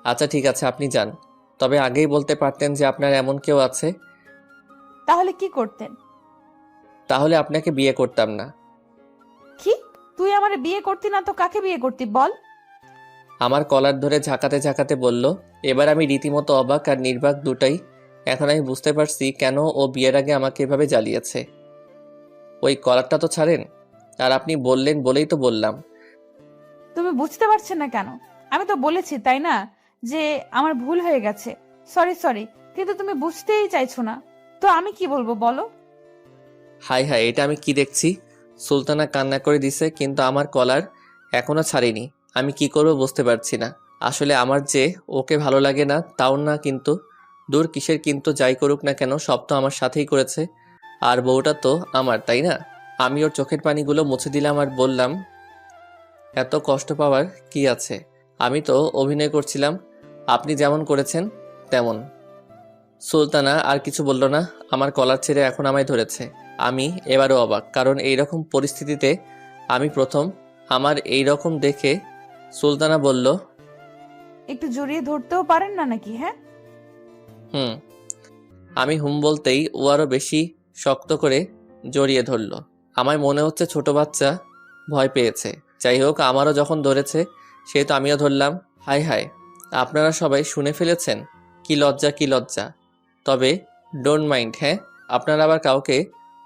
আচ্ছা ঠিক আছে, আপনি যান, তবে আগেই বলতে পারতেন যে আপনার এমন কেউ আছে। তাহলে কি করতেন? তাহলে আপনাকে বিয়ে করতাম না। কি? তুই আমারে বিয়ে করতি না তো কাকে বিয়ে করতি বল? আমার কলার ধরে ঝাঁকাতে ঝাঁকাতে বলল। এবার আমি রীতিমতো অবাক আর নির্বাক দুটাই। এখন আমি বুঝতে পারছি কেন ও বিয়ের আগে আমাকে এভাবে জ্বালিয়েছে। ওই কলারটা তো ছাড়েন। আর আপনি বললেন বলেই তো বললাম। তুমি বুঝতে পারছো না কেন? আমি তো বলেছি তাই না, যে আমার ভুল হয়ে গেছে, সরি সরি, কিন্তু তুমি বুঝতেই চাইছো না। তো আমি কি বলবো বলো? হাই হাই, এটা আমি কি দেখছি! সুলতানা কান্না করে দিছে, কিন্তু আমার কলার এখনো ছাড়িনি। আমি কি করব বুঝতে পারছি না। আসলে আমার যে ওকে ভালো লাগে না তাও না, কিন্তু দূর কিসের কিন্তু, যাই করুক না কেন সব তো আমার সাথেই করেছে। আর বউটা তো আমার, তাই না? আমি ওর চোখের পানিগুলো মুছে দিলাম আর বললাম, এত কষ্ট পাওয়ার কি আছে? আমি তো অভিনয় করছিলাম, আপনি যেমন করেছেন তেমন। সুলতানা আর কিছু বলল না, আমার কলার ছেড়ে এখন আমায় ধরেছে। আমি এবারও অবাক, কারণ এইরকম পরিস্থিতিতে আমি প্রথম। আমার এই রকম দেখে সুলতানা বলল, একটু জড়িয়ে ধরতেও পারেন না নাকি? হ্যাঁ, হুম। আমি হুম বলতেই ও আরো বেশি শক্ত করে জড়িয়ে ধরল। আমায় মনে হচ্ছে ছোট বাচ্চা ভয় পেয়েছে। যাই হোক, আমারও যখন ধরেছে সেহেতু আমিও ধরলাম। হাই হাই, আপনারা সবাই শুনে ফেলেছেন? কি লজ্জা, কি লজ্জা! তবে ডোন্ট মাইন্ড, হ্যাঁ? আপনারা আবার কাউকে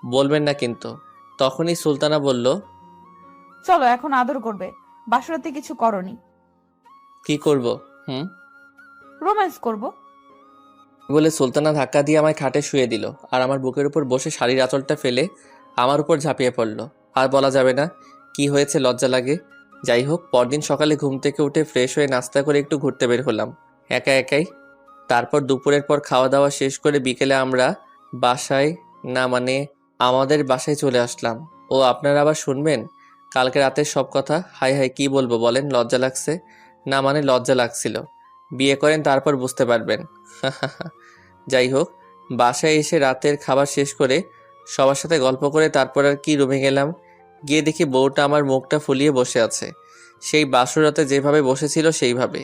বলবেন না কিন্তু। তখনই সুলতানা বলল, চলো এখন আদর করবে। বাসরাতে কিছু করনি। কি করব? হুম। রোম্যান্স করব। বলে সুলতানা ধাক্কা দিয়ে আমায় খাটে শুয়ে দিল আর আমার বুকের উপর বসে শাড়ির আঁচলটা ফেলে আমার উপর ঝাঁপিয়ে পড়ল। আর বলা যাবে না কি হয়েছে, লজ্জা লাগে। যাই হোক, পরদিন সকালে ঘুম থেকে উঠে ফ্রেশ হয়ে নাস্তা করে একটু ঘুরতে বের হলাম একা একাই। তারপর দুপুরের পর খাওয়া দাওয়া শেষ করে বিকেলে আমরা বাসায় আমাদের বাসায় চলে আসলাম। ও আপনারা আবার শুনবেন কালকে রাতের সব কথা? হাই হাই, কি বলবো বলেন? লজ্জা লাগছে? না লজ্জা লাগছিল। বিয়ে করেন তারপর বুঝতে পারবেন। যাই হোক, বাসায় এসে রাতের খাবার শেষ করে সবার সাথে গল্প করে তারপর আর কি রুমে গেলাম। গিয়ে দেখি বউটা আমার মুখটা ফুলিয়ে বসে আছে, সেই বাসরাতে যেভাবে বসেছিল সেইভাবে।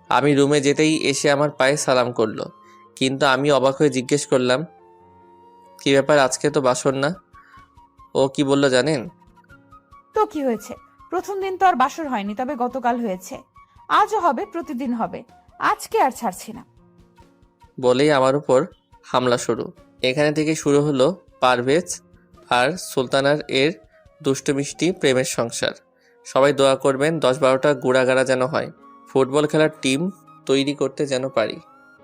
আমি রুমে যেতেই এসে আমার পায়ে সালাম করলো, কিন্তু আমি অবাক হয়ে জিজ্ঞেস করলাম, কি ব্যাপার, আজকে তো বাসর না? ও কি বললো জানেন? তো কি হয়েছে? প্রথম দিন তো আর বাসর হয়নি, তবে গতকাল হয়েছে। আজও হবে, প্রতিদিন হবে। আজকে আর ছাড়ছি না। বলেই আমার উপর হামলা শুরু। এখানে থেকে শুরু হলো পারভেজ আর সুলতানার এর দুষ্টু মিষ্টি প্রেমের সংসার। সবাই দোয়া করবেন 10-12টা গুড়াগাড়া যেন হয়, ফুটবল খেলার টিম তৈরি করতে যেন পারি।